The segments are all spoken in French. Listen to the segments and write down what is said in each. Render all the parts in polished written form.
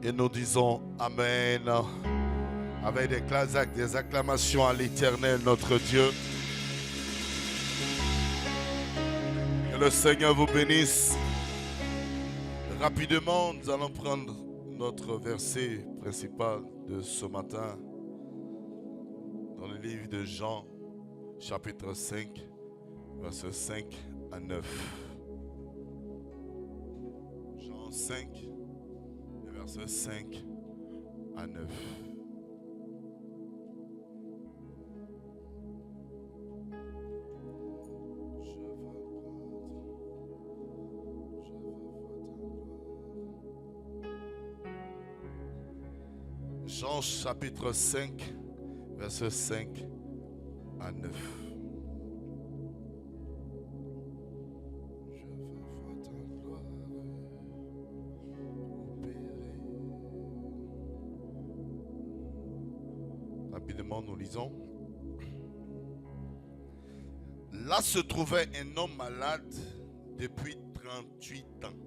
Et nous disons Amen. Avec des acclamations à l'Éternel, notre Dieu. Que le Seigneur vous bénisse. Rapidement, nous allons prendre notre verset principal de ce matin dans le livre de Jean, chapitre 5, versets 5 à 9. Jean 5, versets 5 à 9. Jean chapitre 5, verset 5 à 9. Je veux voir ta gloire opérer. Rapidement, nous lisons. Là se trouvait un homme malade depuis 38 ans.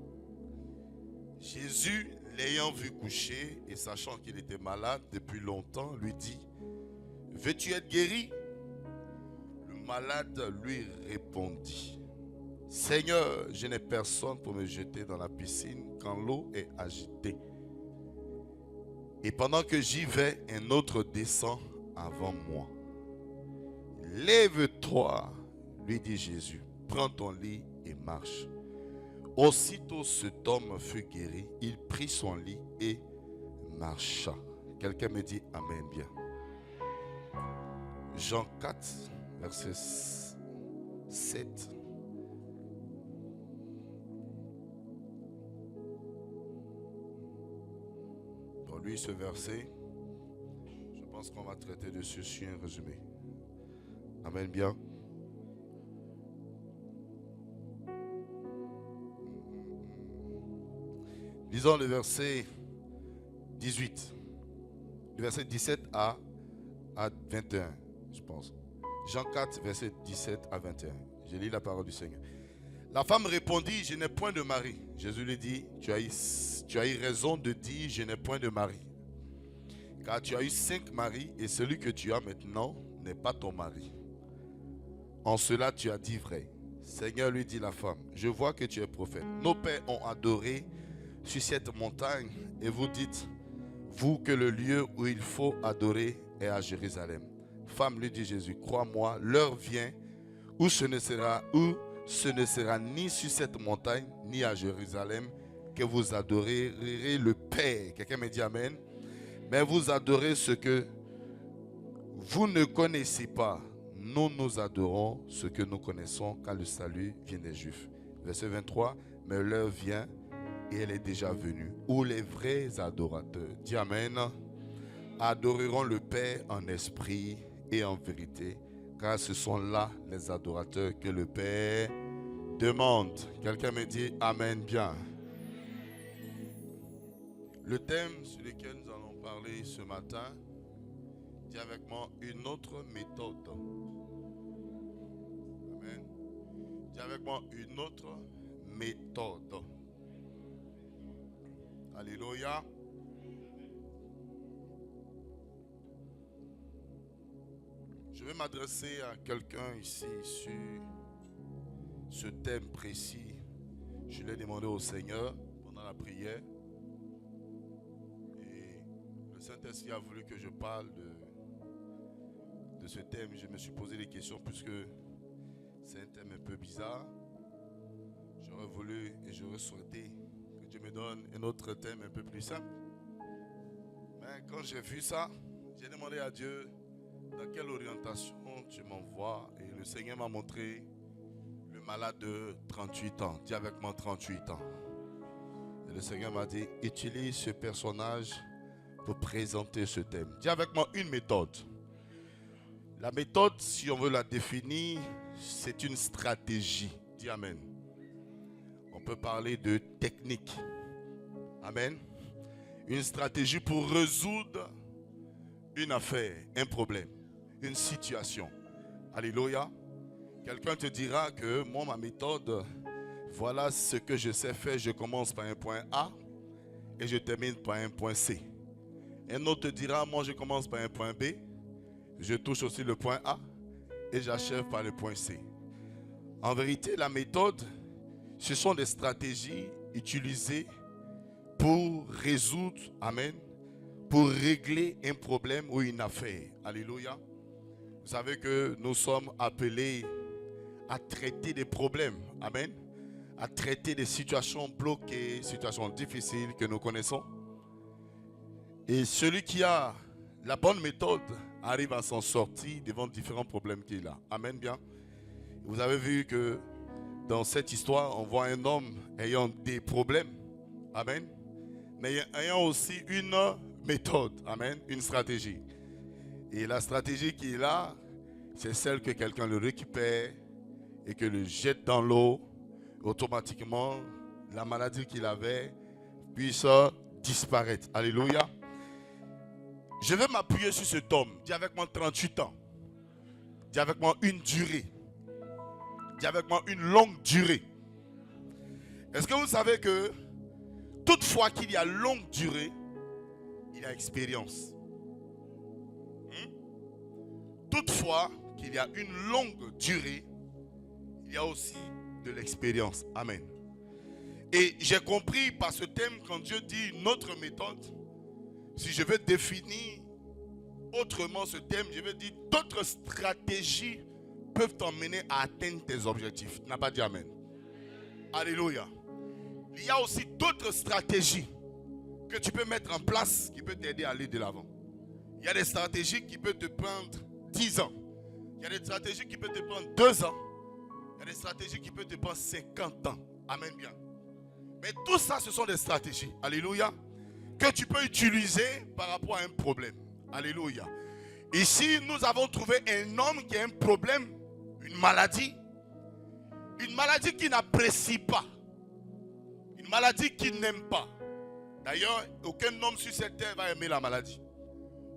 Jésus, l'ayant vu coucher et sachant qu'il était malade depuis longtemps, lui dit: veux-tu être guéri? Le malade lui répondit: Seigneur, je n'ai personne pour me jeter dans la piscine quand l'eau est agitée. Et pendant que j'y vais, un autre descend avant moi. Lève-toi, lui dit Jésus, prends ton lit et marche. Aussitôt cet homme fut guéri, il prit son lit et marcha. Quelqu'un me dit Amen bien. Jean 4, verset 7. Pour lui, ce verset, je pense qu'on va traiter de ceci un résumé. Amen bien. Lisons le verset 18, le verset 17 à 21, je pense. Jean 4, verset 17 à 21. Je lis la parole du Seigneur. La femme répondit: je n'ai point de mari. Jésus lui dit: tu as eu raison de dire je n'ai point de mari. Car tu as eu 5 maris et celui que tu as maintenant n'est pas ton mari. En cela tu as dit vrai. Seigneur, lui dit la femme, je vois que tu es prophète. Nos pères ont adoré sur cette montagne et vous dites, vous, que le lieu où il faut adorer est à Jérusalem. Femme, lui dit Jésus, crois-moi, l'heure vient où ce ne sera ni sur cette montagne ni à Jérusalem que vous adorerez le Père. Quelqu'un me dit Amen. Mais vous adorez ce que vous ne connaissez pas. Nous adorons ce que nous connaissons, car le salut vient des Juifs. Verset 23, mais l'heure vient et elle est déjà venue, où les vrais adorateurs, dis Amen, adoreront le Père en esprit et en vérité, car ce sont là les adorateurs que le Père demande. Quelqu'un me dit Amen bien. Le thème sur lequel nous allons parler ce matin, dis avec moi, une autre méthode. Amen. Dis avec moi, une autre méthode. Alléluia. Je vais m'adresser à quelqu'un ici sur ce thème précis. Je l'ai demandé au Seigneur pendant la prière. Et le Saint-Esprit a voulu que je parle de ce thème. Je me suis posé des questions puisque c'est un thème un peu bizarre. J'aurais voulu et j'aurais souhaité que Dieu me donne un autre thème un peu plus simple. Mais quand j'ai vu ça, j'ai demandé à Dieu dans quelle orientation tu m'envoies. Et le Seigneur m'a montré le malade de 38 ans. Dis avec moi 38 ans. Et le Seigneur m'a dit, utilise ce personnage pour présenter ce thème. Dis avec moi une méthode. La méthode, si on veut la définir, c'est une stratégie. Dis Amen. On peut parler de technique. Amen. Une stratégie pour résoudre une affaire, un problème, une situation. Alléluia. Quelqu'un te dira que moi, ma méthode, voilà ce que je sais faire. Je commence par un point A et je termine par un point C. Un autre te dira, moi je commence par un point B, je touche aussi le point A et j'achève par le point C. En vérité, la méthode, ce sont des stratégies utilisées pour résoudre, amen, pour régler un problème ou une affaire. Alléluia. Vous savez que nous sommes appelés à traiter des problèmes, amen, à traiter des situations bloquées, situations difficiles que nous connaissons. Et celui qui a la bonne méthode arrive à s'en sortir devant différents problèmes qu'il a. Amen, bien. Vous avez vu que dans cette histoire, on voit un homme ayant des problèmes. Amen. Mais ayant aussi une méthode. Amen. Une stratégie. Et la stratégie qu'il a, c'est celle que quelqu'un le récupère et que le jette dans l'eau. Automatiquement, la maladie qu'il avait puisse disparaître. Alléluia. Je vais m'appuyer sur cet homme. Dis avec moi 38 ans. Dis avec moi une durée. Dis avec moi une longue durée. Est-ce que vous savez que toutefois qu'il y a longue durée, il y a expérience. Toutefois qu'il y a une longue durée, il y a aussi de l'expérience. Amen. Et j'ai compris par ce thème, quand Dieu dit notre méthode, si je veux définir autrement ce thème, je veux dire d'autres stratégies peuvent t'emmener à atteindre tes objectifs. Tu n'as pas dit amen. Alléluia. Il y a aussi d'autres stratégies que tu peux mettre en place qui peuvent t'aider à aller de l'avant. Il y a des stratégies qui peuvent te prendre 10 ans. Il y a des stratégies qui peuvent te prendre 2 ans. Il y a des stratégies qui peuvent te prendre 50 ans. Amen bien. Mais tout ça, ce sont des stratégies. Alléluia. Que tu peux utiliser par rapport à un problème. Alléluia. Ici, nous avons trouvé un homme qui a un problème, une maladie qui n'apprécie pas, une maladie qu'il n'aime pas. D'ailleurs, aucun homme sur cette terre va aimer la maladie.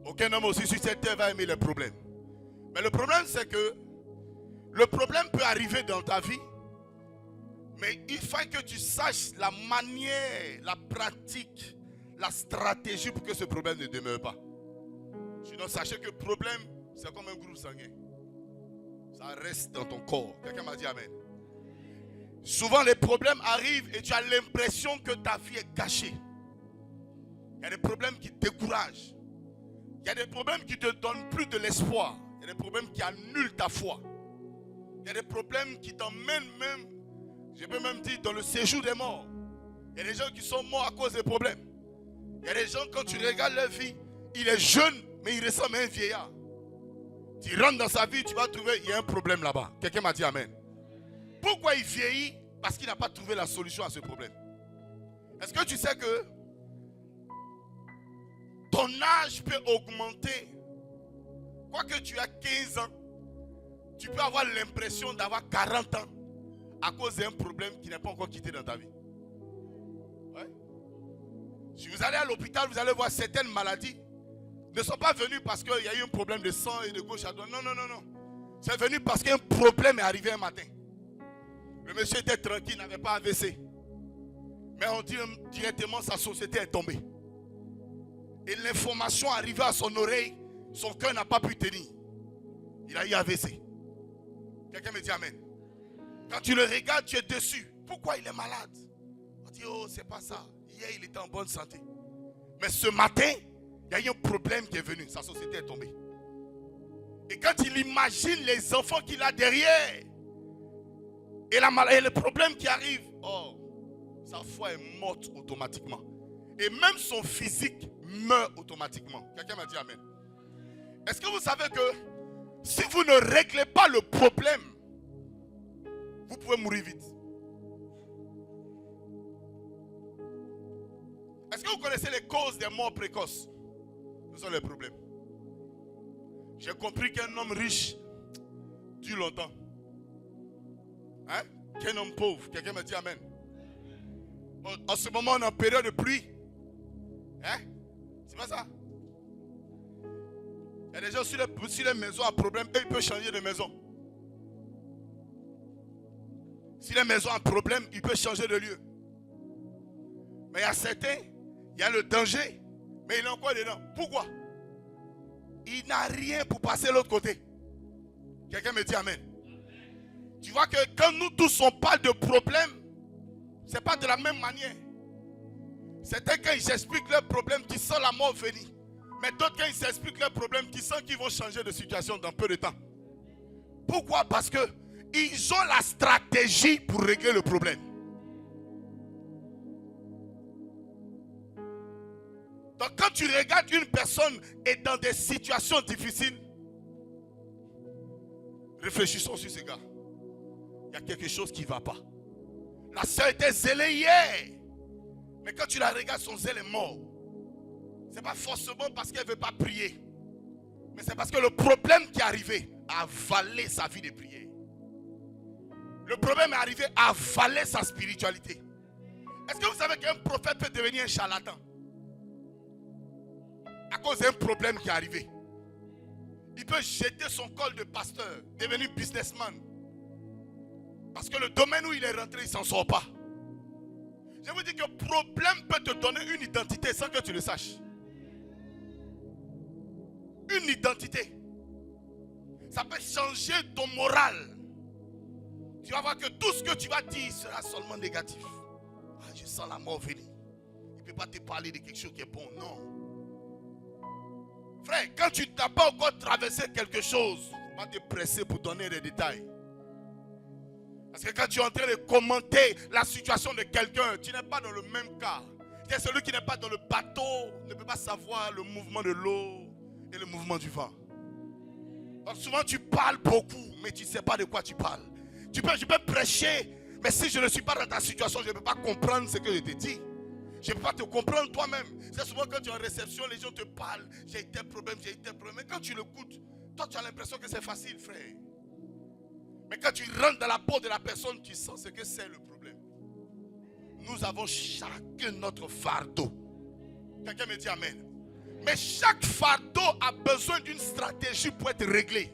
Aucun homme aussi sur cette terre va aimer les problèmes. Mais le problème, c'est que le problème peut arriver dans ta vie, mais il faut que tu saches la manière, la pratique, la stratégie pour que ce problème ne demeure pas. Sinon, sachez que le problème, c'est comme un groupe sanguin. Ça reste dans ton corps. Quelqu'un m'a dit amen. Souvent, les problèmes arrivent et tu as l'impression que ta vie est gâchée. Il y a des problèmes qui te découragent. Il y a des problèmes qui te donnent plus de l'espoir. Il y a des problèmes qui annulent ta foi. Il y a des problèmes qui t'emmènent même, je peux même dire, dans le séjour des morts. Il y a des gens qui sont morts à cause des problèmes. Il y a des gens, quand tu regardes leur vie, il est jeune, mais il ressemble à un vieillard. Tu rentres dans sa vie, tu vas trouver, il y a un problème là-bas. Quelqu'un m'a dit amen. Pourquoi il vieillit? Parce qu'il n'a pas trouvé la solution à ce problème. Est-ce que tu sais que ton âge peut augmenter? Quoique tu as 15 ans, tu peux avoir l'impression d'avoir 40 ans à cause d'un problème qui n'est pas encore quitté dans ta vie. Ouais. Si vous allez à l'hôpital, vous allez voir certaines maladies ne sont pas venues parce qu'il y a eu un problème de sang et de gauche à droite. Non, non, non, non. C'est venu parce qu'un problème est arrivé un matin. Le monsieur était tranquille, il n'avait pas AVC. Mais on dit directement sa société est tombée. Et l'information arrivée à son oreille, son cœur n'a pas pu tenir. Il a eu AVC. Quelqu'un me dit amen. Quand tu le regardes, tu es déçu. Pourquoi il est malade? On dit, oh, c'est pas ça. Hier, il était en bonne santé. Mais ce matin, il y a eu un problème qui est venu. Sa société est tombée. Et quand il imagine les enfants qu'il a derrière, et le problème qui arrive, oh, sa foi est morte automatiquement. Et même son physique meurt automatiquement. Quelqu'un m'a dit amen. Est-ce que vous savez que si vous ne réglez pas le problème, vous pouvez mourir vite? Est-ce que vous connaissez les causes des morts précoces? Ce sont les problèmes. J'ai compris qu'un homme riche dure longtemps. Hein? Qu'un homme pauvre. Quelqu'un me dit amen. En ce moment, on est en période de pluie. Hein? C'est pas ça? Il y a des gens sur les maisons à problème, eux, ils peuvent changer de maison. Si les maisons ont un problème, ils peuvent changer de lieu. Mais il y a certains, Il y a le danger, mais il est encore dedans. Pourquoi? Il n'a rien pour passer de l'autre côté. Quelqu'un me dit amen. Tu vois que quand nous tous on parle de problème, ce n'est pas de la même manière. Certains quand ils s'expliquent leurs problèmes, tu sens la mort venir. Mais d'autres quand ils s'expliquent leurs problèmes, tu sens qu'ils vont changer de situation dans peu de temps. Pourquoi? Parce que ils ont la stratégie pour régler le problème. Donc quand tu regardes une personne est dans des situations difficiles, réfléchissons sur ce gars. Il y a quelque chose qui ne va pas. La sœur était zélée hier. Mais quand tu la regardes, son zèle est mort. Ce n'est pas forcément parce qu'elle ne veut pas prier. Mais c'est parce que le problème qui est arrivé a avalé sa vie de prière. Le problème est arrivé à avaler sa spiritualité. Est-ce que vous savez qu'un prophète peut devenir un charlatan? À cause d'un problème qui est arrivé. Il peut jeter son col de pasteur, devenir businessman. Parce que le domaine où il est rentré, il ne s'en sort pas. Je vous dis que le problème peut te donner une identité sans que tu le saches. Une identité. Ça peut changer ton moral. Tu vas voir que tout ce que tu vas dire sera seulement négatif. Ah, je sens la mort venir. Il ne peut pas te parler de quelque chose qui est bon. Non. Frère, quand tu n'as pas encore traversé quelque chose, on va te presser pour donner des détails. Parce que quand tu es en train de commenter la situation de quelqu'un, tu n'es pas dans le même cas. Et celui qui n'est pas dans le bateau ne peut pas savoir le mouvement de l'eau et le mouvement du vent. Donc souvent tu parles beaucoup, mais tu ne sais pas de quoi tu parles. Je peux prêcher, mais si je ne suis pas dans ta situation, je ne peux pas comprendre ce que je te dis. Je ne peux pas te comprendre toi-même. C'est souvent quand tu es en réception, les gens te parlent. J'ai eu tel problème, j'ai eu tel problème. Mais quand tu l'écoutes, toi tu as l'impression que c'est facile, frère. Mais quand tu rentres dans la peau de la personne, tu sens ce que c'est le problème. Nous avons chacun notre fardeau. Quelqu'un me dit amen. Mais chaque fardeau a besoin d'une stratégie pour être réglé.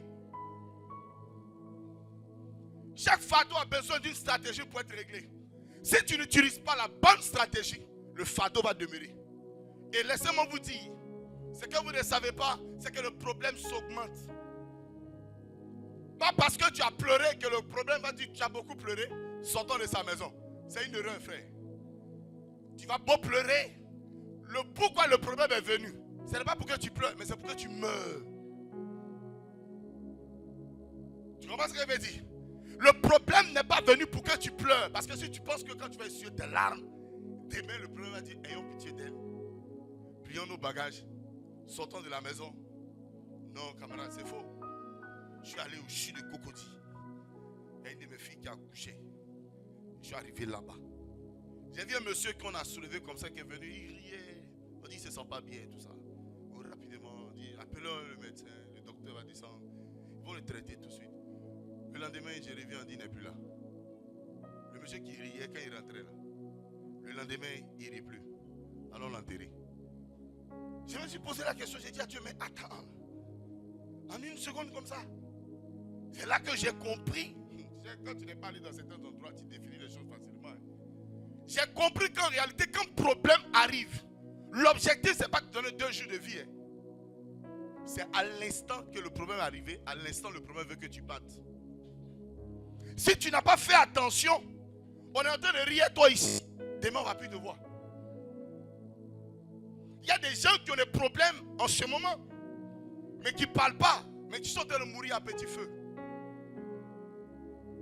Chaque fardeau a besoin d'une stratégie pour être réglé. Si tu n'utilises pas la bonne stratégie, le fardeau va demeurer. Et laissez-moi vous dire, ce que vous ne savez pas, c'est que le problème s'augmente. Pas parce que tu as pleuré que le problème va dire que tu as beaucoup pleuré, sortant de sa maison. C'est une erreur, frère. Tu vas beau pleurer. Pourquoi le problème est venu? Ce n'est pas pour que tu pleures, mais c'est pour que tu meurs. Tu comprends ce que je veux dire? Le problème n'est pas venu pour que tu pleures. Parce que si tu penses que quand tu vas essuyer tes larmes, demain le problème va dire, ayons pitié d'elle. Plions nos bagages. Sortons de la maison. Non, camarade, c'est faux. Je suis allé au CHU de Cocody. Il y a une de mes filles qui a accouché. Je suis arrivé là-bas. J'ai vu un monsieur qu'on a soulevé comme ça qui est venu, il riait. On dit, il ne se sent pas bien, tout ça. Rapidement, on dit, appelons le médecin, le docteur va descendre. Ils vont le traiter tout de suite. Le lendemain, je reviens, on dit, il n'est plus là. Le monsieur qui riait quand il rentrait là. Le lendemain, il ne rit plus. Allons l'enterrer. Je me suis posé la question, j'ai dit à Dieu, mais attends. En une seconde comme ça. C'est là que j'ai compris. Quand tu n'es pas allé dans certains endroits, tu définis les choses facilement. J'ai compris qu'en réalité, quand un problème arrive, l'objectif, ce n'est pas de donner 2 jours de vie. C'est à l'instant que le problème est arrivé, à l'instant, le problème veut que tu battes. Si tu n'as pas fait attention, on est en train de rire toi ici. Demain, on ne va plus te voir. Il y a des gens qui ont des problèmes en ce moment, mais qui ne parlent pas, mais qui sont en train de mourir à petit feu.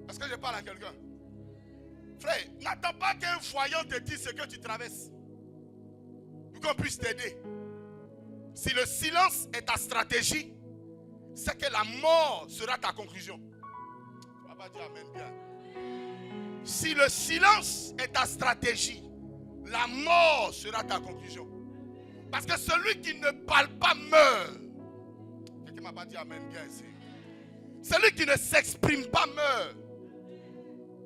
Est-ce que je parle à quelqu'un? Frère, n'attends pas qu'un voyant te dise ce que tu traverses pour qu'on puisse t'aider. Si le silence est ta stratégie, c'est que la mort sera ta conclusion. Tu ne vas pas dire amen bien. Si le silence est ta stratégie, la mort sera ta conclusion. Parce que celui qui ne parle pas meurt. Quelqu'un ne m'a pas dit amen bien ici. Celui qui ne s'exprime pas meurt.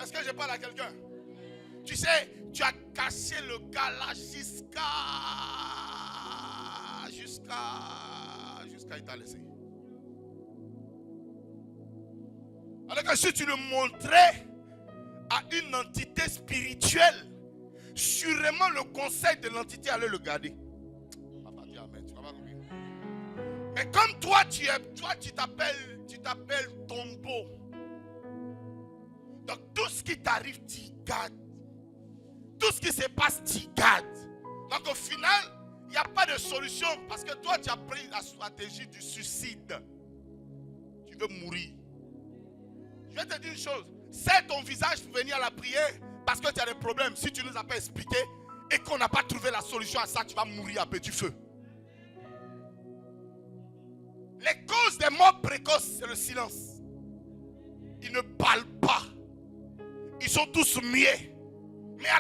Est-ce que je parle à quelqu'un? Tu sais, tu as caché le gars là jusqu'à il t'a laissé. Alors que si tu le montrais à une entité spirituelle, sûrement le conseil de l'entité allait le garder. On va pas dire amen, tu vas pas compris. Mais comme toi tu t'appelles Tombo. Donc tout ce qui t'arrive, tu gardes. Tout ce qui se passe, tu gardes. Donc au final, il n'y a pas de solution parce que toi tu as pris la stratégie du suicide. Tu veux mourir. Je vais te dire une chose. C'est ton visage pour venir à la prière parce que tu as des problèmes. Si tu ne nous as pas expliqué et qu'on n'a pas trouvé la solution à ça, tu vas mourir à petit feu. Les causes des morts précoces, c'est le silence. Ils ne parlent pas. Ils sont tous muets. Mais à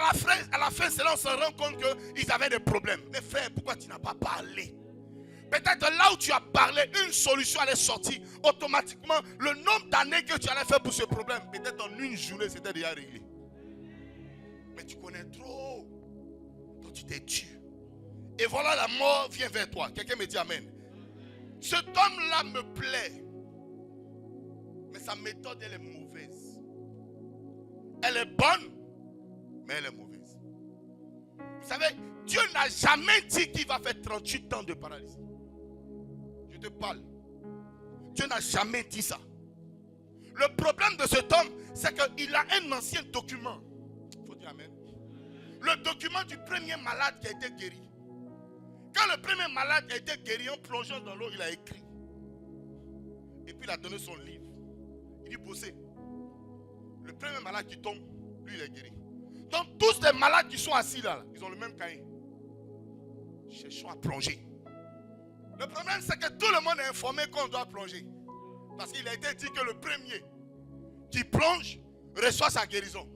la fin, c'est là qu'on se rend compte qu'ils avaient des problèmes. Mais frère, pourquoi tu n'as pas parlé? Peut-être là où tu as parlé, une solution allait sortir. Automatiquement, le nombre d'années que tu allais faire pour ce problème, peut-être en une journée, c'était déjà réglé. Mais tu connais trop. Donc tu t'es tué. Et voilà, la mort vient vers toi. Quelqu'un me dit amen. Cet homme-là me plaît. Mais sa méthode, elle est mauvaise. Elle est bonne, mais elle est mauvaise. Vous savez, Dieu n'a jamais dit qu'il va faire 38 ans de paralysie. Je te parle. Dieu n'a jamais dit ça. Le problème de cet homme, c'est qu'il a un ancien document. Il faut dire amen. Le document du premier malade qui a été guéri. Quand le premier malade a été guéri en plongeant dans l'eau, il a écrit. Et puis il a donné son livre. Il dit bosser. Le premier malade qui tombe, lui il est guéri. Donc tous les malades qui sont assis là, ils ont le même cahier. Cherchons à plonger. Le problème c'est que tout le monde est informé qu'on doit plonger. Parce qu'il a été dit que le premier qui plonge reçoit sa guérison.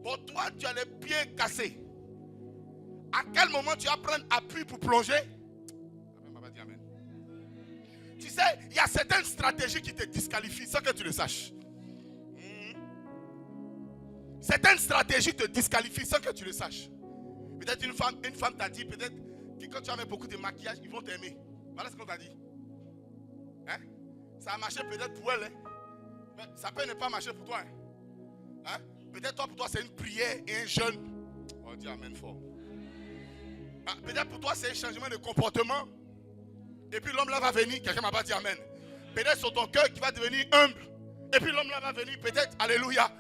Pour toi, tu as les pieds cassés. À quel moment tu vas prendre appui pour plonger? Amen. Tu sais, il y a certaines stratégies qui te disqualifient sans que tu le saches. Certaines stratégies te disqualifient sans que tu le saches. Peut-être une femme t'a dit, peut-être que quand tu as mis beaucoup de maquillage, ils vont t'aimer. Voilà ce qu'on t'a dit. Hein? Ça a marché peut-être pour elle. Hein? Mais ça peut ne pas marcher pour toi. Hein? Peut-être toi, pour toi, c'est une prière et un jeûne. On dit amen fort. Peut-être pour toi, c'est un changement de comportement. Et puis l'homme là va venir. Quelqu'un m'a pas dit amen. Peut-être sur ton cœur qui va devenir humble. Et puis l'homme là va venir. Peut-être, alléluia.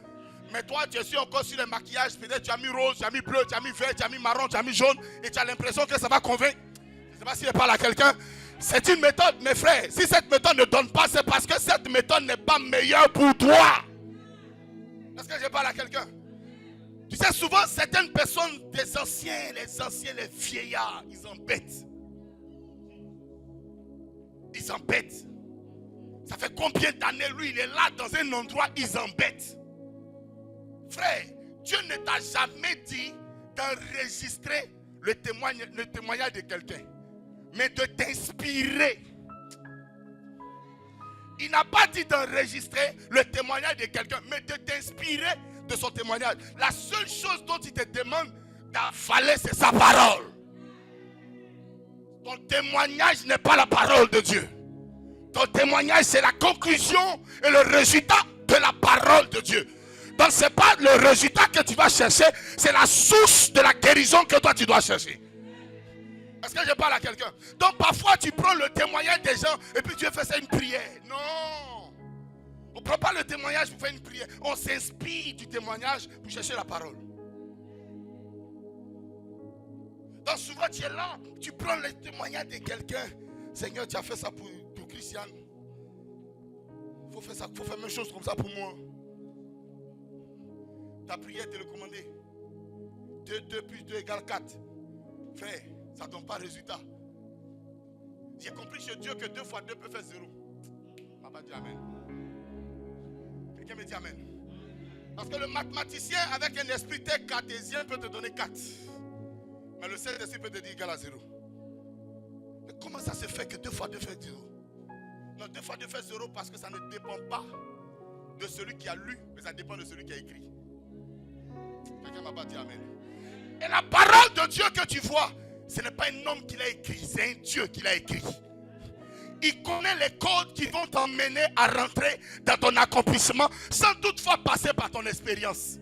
Mais toi, tu es encore sur le maquillage. Peut-être tu as mis rose, tu as mis bleu, tu as mis vert, tu as mis marron, tu as mis jaune. Et tu as l'impression que ça va convaincre. Je ne sais pas si je parle à quelqu'un. C'est une méthode, mes frères. Si cette méthode ne donne pas, c'est parce que cette méthode n'est pas meilleure pour toi. Est-ce que je parle à quelqu'un? Tu sais, souvent, certaines personnes, les anciens, les vieillards, ils embêtent. Ils embêtent. Ça fait combien d'années, lui, il est là dans un endroit, ils embêtent. Frère, Dieu ne t'a jamais dit d'enregistrer le témoignage de quelqu'un, mais de t'inspirer. Il n'a pas dit d'enregistrer le témoignage de quelqu'un, mais de t'inspirer de son témoignage. La seule chose dont il te demande d'avaler, c'est sa parole. Ton témoignage n'est pas la parole de Dieu. Ton témoignage, c'est la conclusion et le résultat de la parole de Dieu. Donc ce n'est pas le résultat que tu vas chercher, c'est la source de la guérison que toi tu dois chercher. Est-ce que je parle à quelqu'un? Donc parfois tu prends le témoignage des gens et puis tu fais ça une prière. Non. On ne prend pas le témoignage pour faire une prière. On s'inspire du témoignage pour chercher la parole. Donc souvent tu es là, tu prends le témoignage de quelqu'un. Seigneur, tu as fait ça pour Christiane. Il faut faire ça, il faut faire la même chose comme ça pour moi. Ta prière est télécommandée. 2 plus 2 égale 4. Frère, ça ne donne pas résultat. J'ai compris chez Dieu que 2 fois 2 peut faire 0. On va dire amen. Quelqu'un me dit amen. Parce que le mathématicien avec un esprit cartésien peut te donner 4. Mais le Saint-Esprit peut te dire égal à 0. Mais comment ça se fait que 2 fois 2 fait 0? Non, 2 fois 2 fait 0 parce que ça ne dépend pas de celui qui a lu, mais ça dépend de celui qui a écrit. Quelqu'un m'a pas dit amen. Et la parole de Dieu que tu vois, ce n'est pas un homme qui l'a écrit, c'est un Dieu qui l'a écrit. Il connaît les codes qui vont t'emmener à rentrer dans ton accomplissement sans toutefois passer par ton expérience.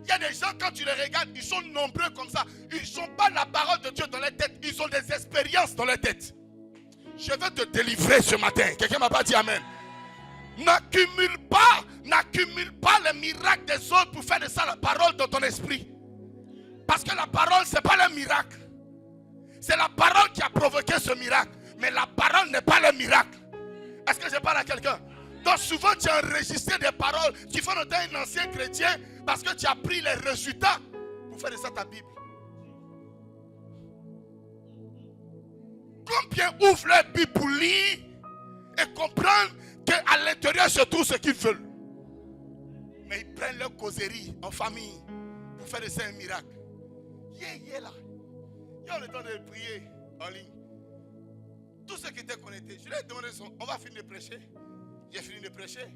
Il y a des gens, quand tu les regardes, ils sont nombreux comme ça. Ils n'ont pas la parole de Dieu dans leur tête. Ils ont des expériences dans leur tête. Je veux te délivrer ce matin. Quelqu'un m'a pas dit amen. N'accumule pas les miracles des autres pour faire de ça la parole dans ton esprit. Parce que la parole, ce n'est pas le miracle. C'est la parole qui a provoqué ce miracle. Mais la parole n'est pas le miracle. Est-ce que je parle à quelqu'un? Donc souvent tu as enregistré des paroles qui font de toi un ancien chrétien parce que tu as pris les résultats pour faire de ça ta Bible. Combien ouvrent leur Bible pour lire et comprendre qu'à l'intérieur se trouve ce qu'ils veulent. Mais ils prennent leur causerie en famille pour faire de ça un miracle. Il est là. Il y a le temps de prier en ligne. Tous ceux qui étaient connectés, je leur ai demandé, on va finir de prêcher. J'ai fini de prêcher.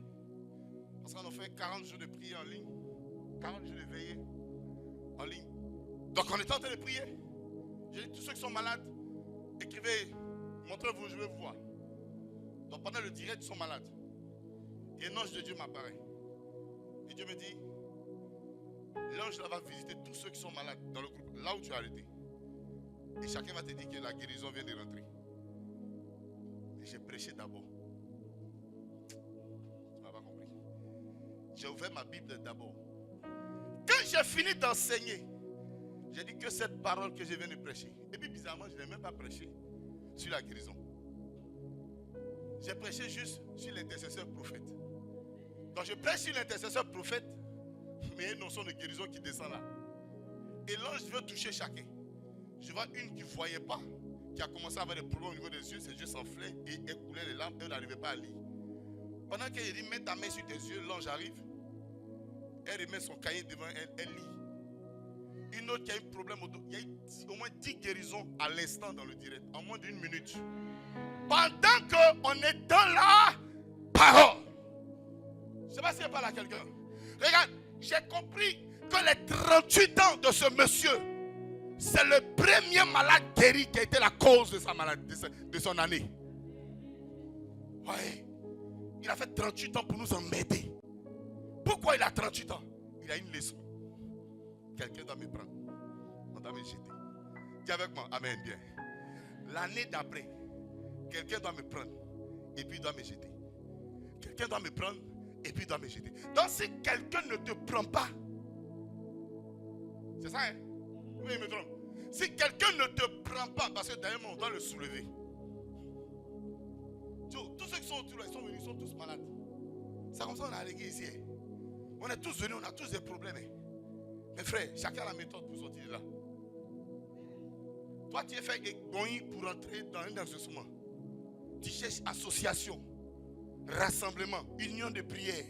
Parce qu'on a fait 40 jours de prière en ligne. 40 jours de veillée en ligne. Donc on est en train de prier. J'ai dit, tous ceux qui sont malades, écrivez, montrez-vous, je vais vous voir. Donc pendant le direct, ils sont malades. Et l'ange de Dieu m'apparaît. Et Dieu me dit, l'ange là va visiter tous ceux qui sont malades dans le groupe, là où tu as arrêté. Et chacun va te dire que la guérison vient de rentrer. Et j'ai prêché d'abord. Tu m'as pas compris. J'ai ouvert ma Bible d'abord. Quand j'ai fini d'enseigner, j'ai dit que cette parole que je viens de prêcher. Et puis bizarrement, je n'ai même pas prêché sur la guérison. J'ai prêché juste sur l'intercesseur prophète. Donc je prêche sur l'intercesseur prophète, mais il y a une notion de guérison qui descend là. Et l'ange veut toucher chacun. Je vois une qui ne voyait pas, qui a commencé à avoir des problèmes au niveau des yeux, ses yeux s'enflaient et elle coulait les larmes, elle n'arrivait pas à lire. Pendant qu'elle dit mets ta main sur tes yeux, l'ange arrive, elle remet son cahier devant elle, elle lit. Une autre qui a un problème au dos, il y a au moins 10 guérisons à l'instant dans le direct, en moins d'une minute. Pendant qu'on est dans la parole. Je ne sais pas si je parle à quelqu'un. Regarde, j'ai compris que les 38 ans de ce monsieur, c'est le premier malade guéri qui a été la cause de sa maladie, de son année. Ouais. Il a fait 38 ans pour nous emmerder. Pourquoi il a 38 ans? Il a une leçon. Quelqu'un doit me prendre. On doit me jeter. Dis avec moi, amen, bien. L'année d'après, quelqu'un doit me prendre et puis il doit me jeter. Quelqu'un doit me prendre et puis il doit me jeter. Donc si quelqu'un ne te prend pas, c'est ça, hein? Oui, il me trompe. Si quelqu'un ne te prend pas, parce que d'ailleurs on doit le soulever. Tous ceux qui sont autour là, ils sont venus, ils sont tous malades. C'est comme ça qu'on a l'église ici. Hein? On est tous venus, on a tous des problèmes. Hein? Mes frères, chacun a la méthode pour sortir de là. Toi, tu es fait égoïne pour entrer dans un exaucement. Tu cherches association, rassemblement, union de prière,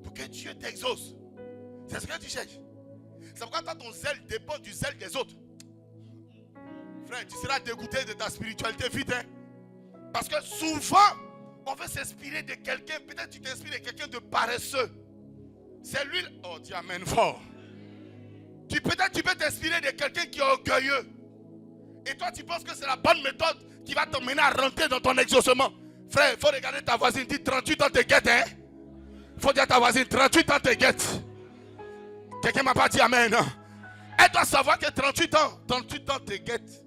pour que Dieu t'exauce. C'est ce que tu cherches. C'est pourquoi toi, ton zèle dépend du zèle des autres. Frère, tu seras dégoûté de ta spiritualité vite. Hein? Parce que souvent, on veut s'inspirer de quelqu'un. Peut-être tu t'inspires de quelqu'un de paresseux. C'est lui. Oh, dis amen fort. Peut-être tu peux t'inspirer de quelqu'un qui est orgueilleux. Et toi, tu penses que c'est la bonne méthode qui va t'emmener à rentrer dans ton exaucement. Frère, il faut regarder ta voisine. Dis 38 ans te guette. Hein? Il faut dire à ta voisine 38 ans te guette. Quelqu'un ne m'a pas dit amen. Hein? Elle doit savoir que 38 ans te guette.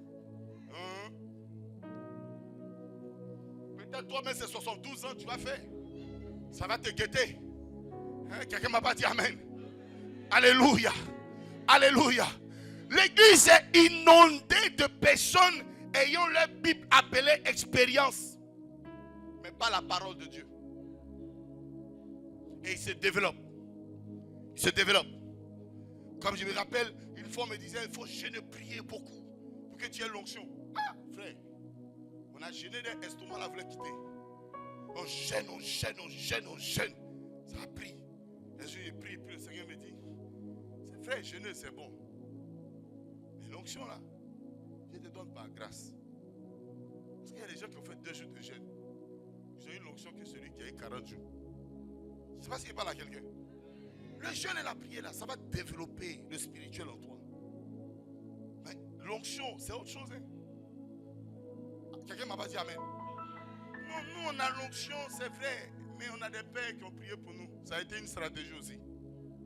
Peut-être toi-même c'est 72 ans, tu vas faire. Ça va te guetter. Hein? Quelqu'un ne m'a pas dit amen. Alléluia. Alléluia. L'église est inondée de personnes ayant leur Bible appelée expérience. Mais pas la parole de Dieu. Et il se développe. Il se développe. Comme je me rappelle, une fois on me disait, il faut jeûner, prier beaucoup pour que tu aies l'onction. Ah, frère, on a jeûné d'un estomac, là voulait quitter. On jeûne, on jeûne, on jeûne, on jeûne. Ça a pris. Et je prie, puis le Seigneur me dit, c'est frère, jeûner c'est bon. Mais l'onction là, je ne te donne pas grâce. Parce qu'il y a des gens qui ont fait 2 jours de jeûne. Ils ont eu l'onction que celui qui a eu 40 jours. Je ne sais pas s'il parle à quelqu'un. Le jeûne et la prière là, ça va développer le spirituel en toi. Mais l'onction, c'est autre chose. Hein? Quelqu'un m'a pas dit amen. Non, nous on a l'onction, c'est vrai. Mais on a des pères qui ont prié pour nous. Ça a été une stratégie aussi.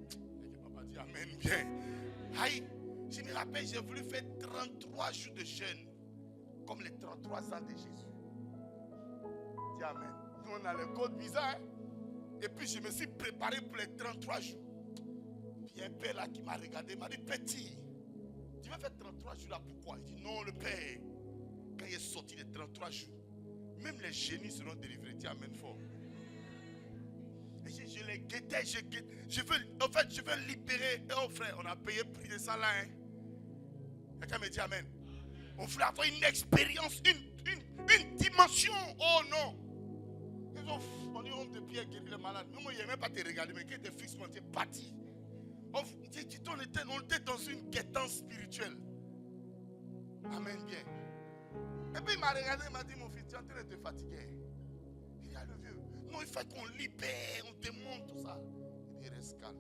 Quelqu'un m'a pas dit Dis amen bien. Aïe, je me rappelle, j'ai voulu faire 33 jours de jeûne. Comme les 33 ans de Jésus. Dis amen. Nous on a le code bizarre. Et puis je me suis préparé pour les 33 jours. Puis un père là qui m'a regardé, m'a dit, petit, tu vas faire 33 jours là, pourquoi? Il dit, non le père, quand il est sorti des 33 jours, même les génies seront délivrés. Dis amen fort. Et je les guettais, je veux libérer. Oh frère, on a payé plus de ça là. Hein. Quelqu'un me dit amen. On voulait avoir une expérience, une dimension. Oh non. On dit homme de pierre guérit les malades. Moi, il n'aimait pas te regarder, mais quand tu es fixement, tu es parti. On était dans une quêtance spirituelle. Amen bien. Et puis il m'a regardé, il m'a dit, mon fils, tu es en train de te fatiguer. Il dit, ah le vieux, non, il faut qu'on libère, on démonte tout ça. Il dit, reste calme.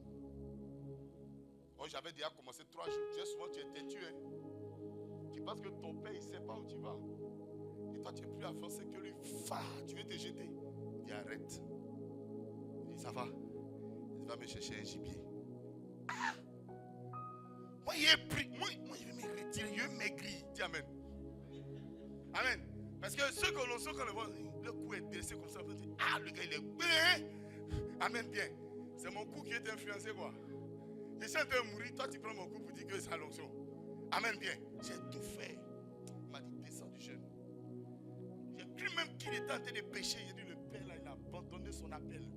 Oh, j'avais déjà commencé 3 jours. Tu es souvent, tu es têtu. Hein. Tu penses que ton père, il ne sait pas où tu vas. Et toi, tu es plus avancé que lui. Tu veux te jeter. Il dit, arrête. Il dit, ça va. Il va me chercher un gibier. Ah! Moi, il est pris. Moi, il veut me retirer. Il veut maigrir. Dis amen. Amen. Parce que ceux qu'on le voit, le cou est dressé comme ça. On dit, ah, le gars, il est bien. Amen bien. C'est mon cou qui est influencé, quoi. Je suis en train de mourir. Toi, tu prends mon cou pour dire que c'est l'onction. Amen bien. J'ai tout fait. Il m'a dit, descends du jeûne. J'ai cru même qu'il était en train de pécher. J'ai dit, le père, là, il a abandonné son appel.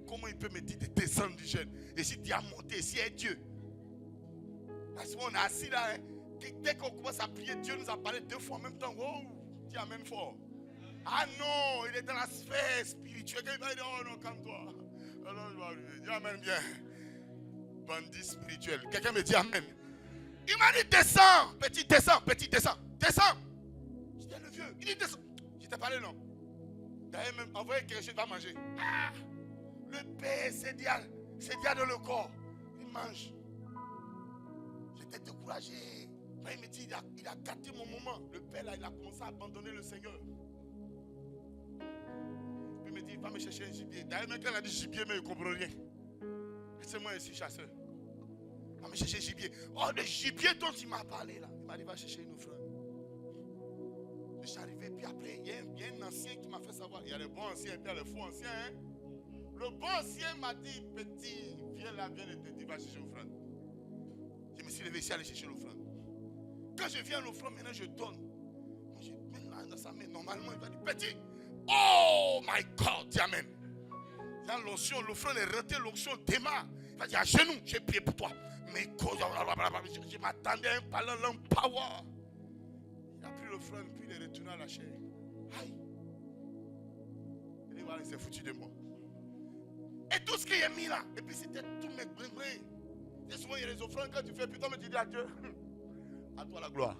Comment il peut me dire de descendre du jeûne? Et si tu as monté, si est Dieu. Parce qu'on est assis là, hein, dès qu'on commence à prier, Dieu nous a parlé 2 fois en même temps. Wow, dis amen fort. Ah non, il est dans la sphère spirituelle. Il va dire, oh non, calme-toi. Alors, il va lui dire, amen bien. Bandit spirituel. Quelqu'un me dit amen. Il m'a dit, descends, petit, descends, petit, descends, descends. Je dis, le vieux, il dit, descends. Je t'ai parlé, non. D'ailleurs, même envoyé quelque chose, il va manger. Ah, le père, c'est dia dans le corps. Il mange. J'étais découragé. Quand il me dit, il a gâté mon moment. Le père, là, il a commencé à abandonner le Seigneur. Puis il me dit, va me chercher un gibier. D'ailleurs, même quand il a dit gibier, mais il ne comprend rien. C'est moi ici, chasseur. Va me chercher un gibier. Oh, le gibier dont il m'a parlé, là. Il m'a dit, va chercher une offrande. Je suis arrivé, puis après, il y a un ancien qui m'a fait savoir. Il y a le bon ancien et puis il y a le faux ancien. Hein? Le bon ancien m'a dit, petit, viens là, viens et te dire, va chercher l'offrande. Je me suis levé ici, aller chercher l'offrande. Quand je viens à l'offrande, maintenant je donne. Quand je mets là dans sa main, normalement, il va dire, petit, oh my God, dis amen. Dans l'onction, l'offrande est rentrée, l'onction démarre. Il va dire, à genoux, j'ai prié pour toi. Mais je m'attendais à un parlant power. Il a pris l'offrande, puis il est retourné à la chair. Aïe. Et voilà, il s'est foutu de moi. Et tout ce qu'il a mis là, et puis c'était tout mes brinbrins. Et souvent il y a les offrandes quand tu fais, puis toi tu dis à Dieu, à toi la gloire.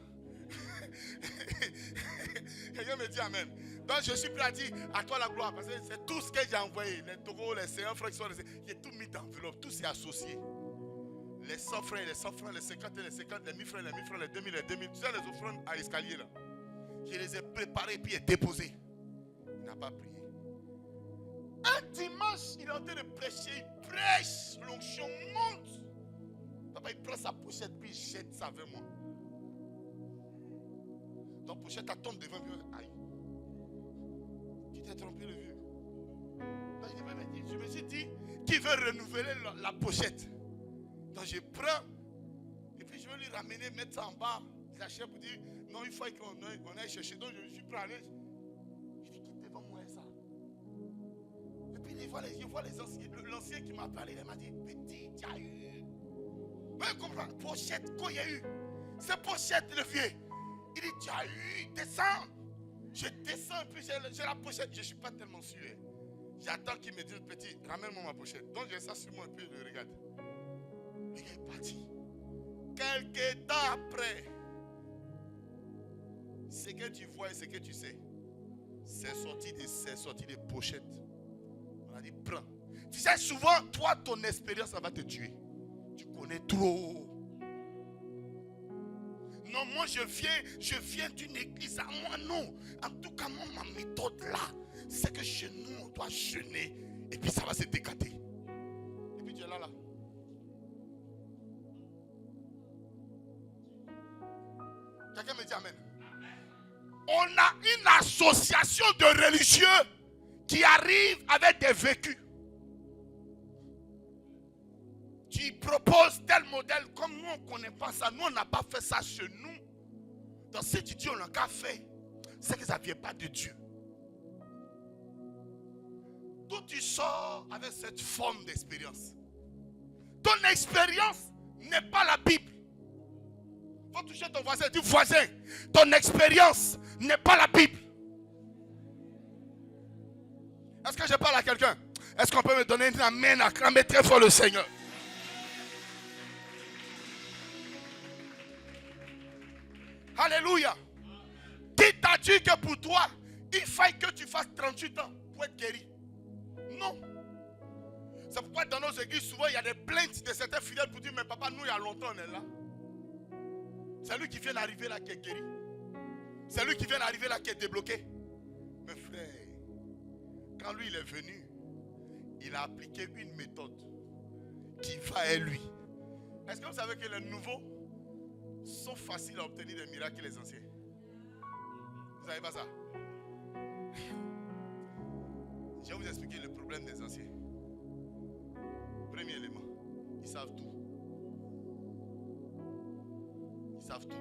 Quelqu'un me dit amen. Donc je suis prêt à dire à toi la gloire, parce que c'est tout ce que j'ai envoyé. Les taureaux, les 100 francs, j'ai tout mis dans l'enveloppe, tout s'est associé. Les 100 francs, les 100 francs, les 50, les 50, les 1000 francs, les 1000 francs, les 2000, les 2000. Tu sais les offrandes à l'escalier là. Je les ai préparées puis est déposées. Il n'a pas prié. Un dimanche, il est en train de prêcher, il prêche, l'onction monte. Papa, il prend sa pochette, puis il jette ça vers moi. Donc, pochette, elle tombe devant lui. Aïe. Tu t'es trompé, le vieux. Donc, je me suis dit, qui veut renouveler la pochette? Donc, je prends, et puis je vais lui ramener, mettre ça en bas de la chair pour dire, non, il faut qu'on aille chercher. Donc, je suis prêt à aller. Je dis, qui devant moi ça? Et puis, je vois les anciens, l'ancien qui m'a parlé, il m'a dit, petit, tu as eu. Ouais, comprends, pochette, quoi il y a eu? C'est pochette, le vieux. Il dit, tu as eu, descends. Je descends, puis j'ai la pochette. Je ne suis pas tellement sûr. J'attends qu'il me dise, petit, ramène-moi ma pochette. Donc j'ai ça sur moi, et puis je le regarde. Il est parti. Quelques temps après, ce que tu vois et ce que tu sais, c'est sorti des pochettes. On a dit, prends. Tu sais, souvent, toi, ton expérience, ça va te tuer. Tu connais trop. Non, moi je viens d'une église. À moi, non. En tout cas, moi, ma méthode là, c'est que chez nous, on doit jeûner. Et puis ça va se décater. Et puis tu es là. Quelqu'un me dit amen. On a une association de religieux qui arrivent avec des vécus. Tu proposes tel modèle, comme nous on ne connaît pas ça, nous on n'a pas fait ça chez nous. Donc si tu dis on n'a qu'à faire, c'est que ça ne vient pas de Dieu. D'où tu sors avec cette forme d'expérience. Ton expérience n'est pas la Bible. Il faut toucher ton voisin, dis voisin, ton expérience n'est pas la Bible. Est-ce que je parle à quelqu'un? Est-ce qu'on peut me donner un amen, acclamer très fort le Seigneur? Alléluia. Qui t'a dit que pour toi, il faille que tu fasses 38 ans pour être guéri? Non. C'est pourquoi dans nos églises, souvent, il y a des plaintes de certains fidèles pour dire, mais papa, nous, il y a longtemps, on est là. C'est lui qui vient d'arriver là qui est guéri. C'est lui qui vient d'arriver là qui est débloqué. Mais frère, quand lui, il est venu, il a appliqué une méthode qui va à lui. Est-ce que vous savez que les nouveaux sont faciles à obtenir des miracles que les anciens? Vous ne savez pas ça? Je vais vous expliquer le problème des anciens. Premier élément, ils savent tout. Ils savent tout.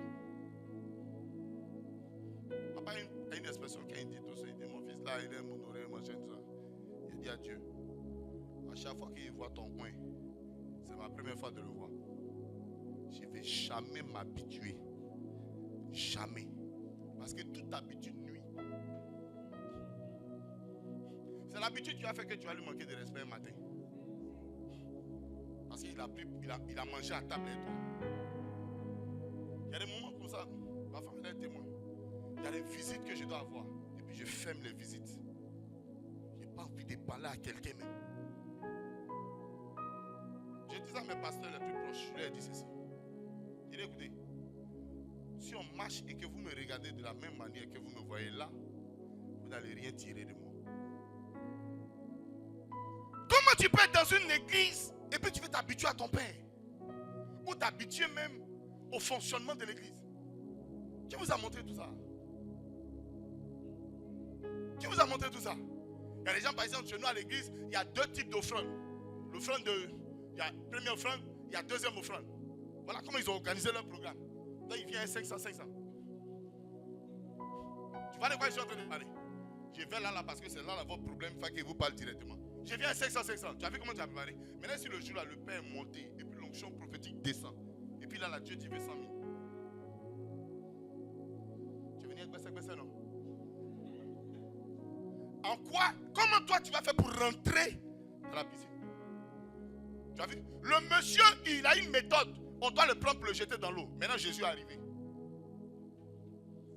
Papa a une expression qui a dit tout ça. Il dit mon fils là, il est mon oreille, machin, tout ça. Il dit à Dieu, à chaque fois qu'il voit ton coin, c'est ma première fois de le voir. Je ne vais jamais m'habituer. Jamais. Parce que toute habitude nuit. C'est l'habitude qui a fait que tu vas lui manquer de respect un matin. Parce qu'il a mangé à table avec toi. Il y a des moments comme ça. Ma femme est témoin. Il y a des visites que je dois avoir. Et puis je ferme les visites. Je n'ai pas envie de parler à quelqu'un même. Je dis à mes pasteurs les plus proches, je leur ai dit ceci. Je dis écoutez, si on marche et que vous me regardez de la même manière que vous me voyez là, vous n'allez rien tirer de moi. Comment tu peux être dans une église et puis tu veux t'habituer à ton père? Ou t'habituer même au fonctionnement de l'église? Qui vous a montré tout ça? Qui vous a montré tout ça? Il y a des gens, par exemple, chez nous à l'église, il y a deux types d'offrandes. L'offrande il y a première offrande, il y a deuxième offrande. Voilà comment ils ont organisé leur programme. Là, il vient à 500. Tu vois de quoi je suis en train de parler? Je vais là parce que c'est là votre problème, il faut qu'il vous parle directement. Je viens à 500. Tu as vu comment tu as préparé? Maintenant, si le jour là, le Père est monté, et puis l'onction prophétique descend, et puis là, Dieu dit 100 000. Tu veux venir avec ça, non? En quoi? Comment toi tu vas faire pour rentrer dans la piscine? Tu as vu? Le monsieur, il a une méthode. On doit le prendre pour le jeter dans l'eau. Maintenant, Jésus est arrivé.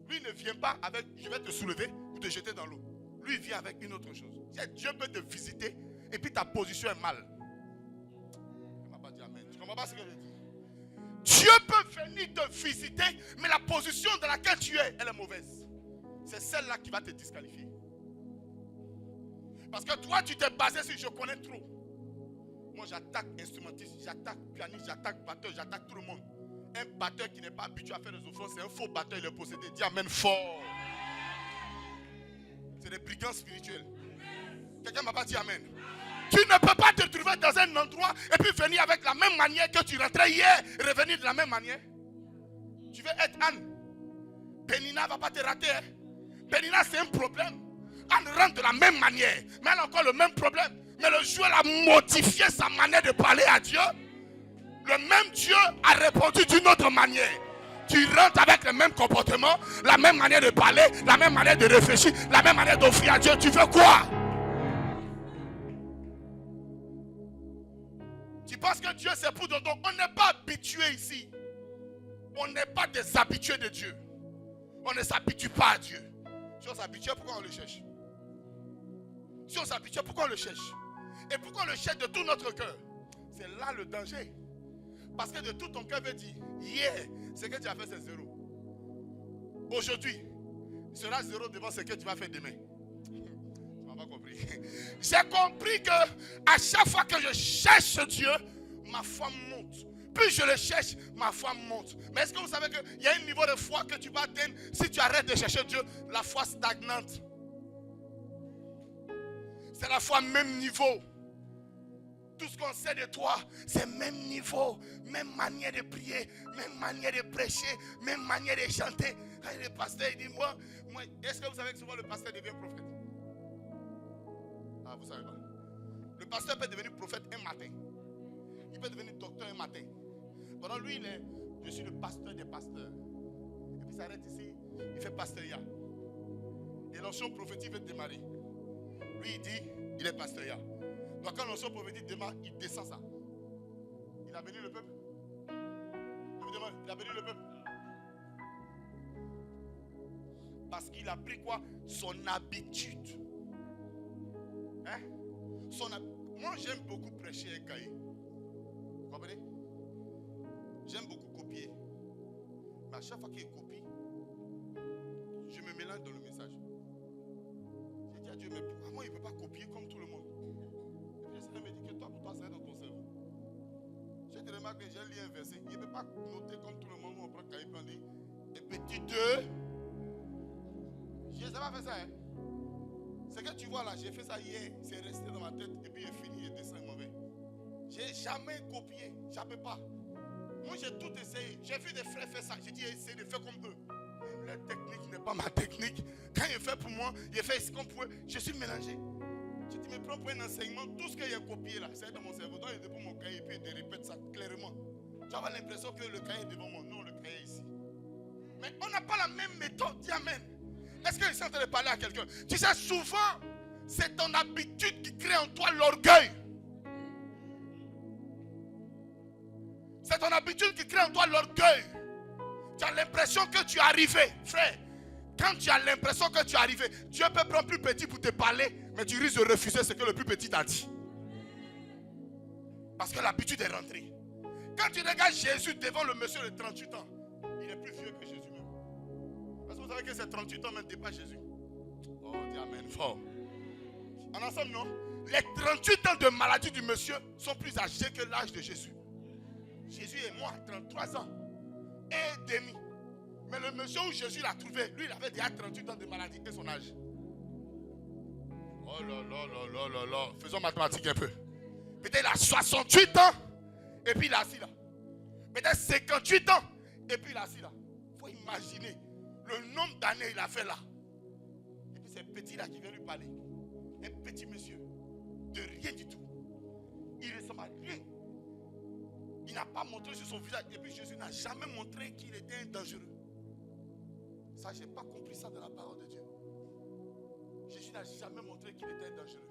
Lui, il ne vient pas avec je vais te soulever ou te jeter dans l'eau. Lui, il vient avec une autre chose. Dieu peut te visiter et puis ta position est mal. Il ne m'a pas dit amen. Tu ne comprends pas ce que je dis? Dieu peut venir te visiter, mais la position dans laquelle tu es, elle est mauvaise. C'est celle-là qui va te disqualifier. Parce que toi, tu t'es basé sur je connais trop. Moi, j'attaque instrumentiste, j'attaque pianiste, j'attaque batteur, j'attaque tout le monde. Un batteur qui n'est pas habitué à faire des offrandes, c'est un faux batteur, il est possédé. Dis amen fort. C'est des brigands spirituels. Quelqu'un ne m'a pas dit amen. Tu ne peux pas te trouver dans un endroit et puis venir avec la même manière que tu rentrais hier et revenir de la même manière. Tu veux être Anne. Pénina ne va pas te rater. Hein? Pénina, c'est un problème. Anne rentre de la même manière, mais elle a encore le même problème. Mais le jour elle a modifié sa manière de parler à Dieu, le même Dieu a répondu d'une autre manière. Tu rentres avec le même comportement, la même manière de parler, la même manière de réfléchir, la même manière d'offrir à Dieu. Tu veux quoi? Tu penses que Dieu c'est pour d'autres? On n'est pas habitué ici. On n'est pas des habitués de Dieu. On ne s'habitue pas à Dieu. Si on s'habitue, pourquoi on le cherche? Si on s'habitue, pourquoi on le cherche? Et pourquoi on le cherche de tout notre cœur? C'est là le danger. Parce que de tout ton cœur veut dire, hier, ce que tu as fait, c'est zéro. Aujourd'hui, sera zéro devant ce que tu vas faire demain. Tu n'as pas compris. J'ai compris que à chaque fois que je cherche Dieu, ma foi monte. plus je le cherche, ma foi monte. Mais est-ce que vous savez qu'il y a un niveau de foi que tu vas atteindre si tu arrêtes de chercher Dieu? La foi stagnante. C'est la foi même niveau. Tout ce qu'on sait de toi, c'est même niveau, même manière de prier, même manière de prêcher, même manière de chanter. Quand le pasteur il dit, moi, est-ce que vous savez que souvent le pasteur devient prophète? Ah, vous savez pas. Le pasteur peut devenir prophète un matin. Il peut devenir docteur un matin. Pendant lui, je suis le pasteur des pasteurs. Et puis il s'arrête ici, il fait pastoria. Et l'onction prophétique veut démarrer. Lui, il dit, il est pastoria. Donc quand l'onction prophétique démarre, il descend ça. Il a béni le peuple. Il a béni le peuple. Parce qu'il a pris quoi? Son habitude. Hein? Moi j'aime beaucoup prêcher un cahier. Vous comprenez? J'aime beaucoup copier. Mais à chaque fois qu'il copie, je me mélange dans le message. J'ai dit à Dieu, mais pourquoi moi il ne peut pas copier comme tout le monde? Et puis le Seigneur me dit que toi, pour toi, c'est dans ton cerveau. J'ai te remarqué, j'ai lu un verset. Il ne peut pas noter comme tout le monde. On prend cahier et on dit, et petit 2. Je n'ai pas fait ça. Hein? Ce que tu vois là, j'ai fait ça hier. C'est resté dans ma tête. Et puis il est fini, il descend mauvais. J'ai jamais copié. Je ne peux pas. Moi j'ai tout essayé. J'ai vu des frères faire ça. J'ai dit, essayez de faire comme eux. Mais leur technique n'est pas ma technique. Quand il fait pour moi, il fait ce qu'on pouvait. Je suis mélangé. Je dis, mais prends pour un enseignement. Tout ce qu'il a copié là, c'est dans mon cerveau. Donc il dépose mon cahier et puis il répète ça clairement. Tu as l'impression que le cahier est devant moi. Non, le cahier est ici. Mais on n'a pas la même méthode. Dis amen. Est-ce que je suis en train de parler à quelqu'un? Tu sais, souvent, c'est ton habitude qui crée en toi l'orgueil. C'est ton habitude qui crée en toi l'orgueil. Tu as l'impression que tu es arrivé. Frère, quand tu as l'impression que tu es arrivé, Dieu peut prendre plus petit pour te parler, mais tu risques de refuser ce que le plus petit t'a dit. Parce que l'habitude est rentrée. Quand tu regardes Jésus devant le monsieur de 38 ans, il est plus vieux que Jésus même. Parce que vous savez que ces 38 ans même dépassent Jésus. Oh, dis amen fort. En ensemble, non? Les 38 ans de maladie du monsieur sont plus âgés que l'âge de Jésus. Jésus est mort à 33 ans et demi. Mais le monsieur où Jésus l'a trouvé, lui, il avait déjà 38 ans de maladie et son âge. Oh là là là là là là. Faisons mathématiques un peu. Peut-être il a 68 ans et puis il est assis là. Peut-être 58 ans et puis il est assis là. Il faut imaginer le nombre d'années il a fait là. Et puis c'est petit là qui vient lui parler. Un petit monsieur de rien du tout. Il ressemble à rien. Il n'a pas montré sur son visage. Et puis Jésus n'a jamais montré qu'il était dangereux. Ça, je n'ai pas compris ça de la parole de Dieu. Jésus n'a jamais montré qu'il était dangereux.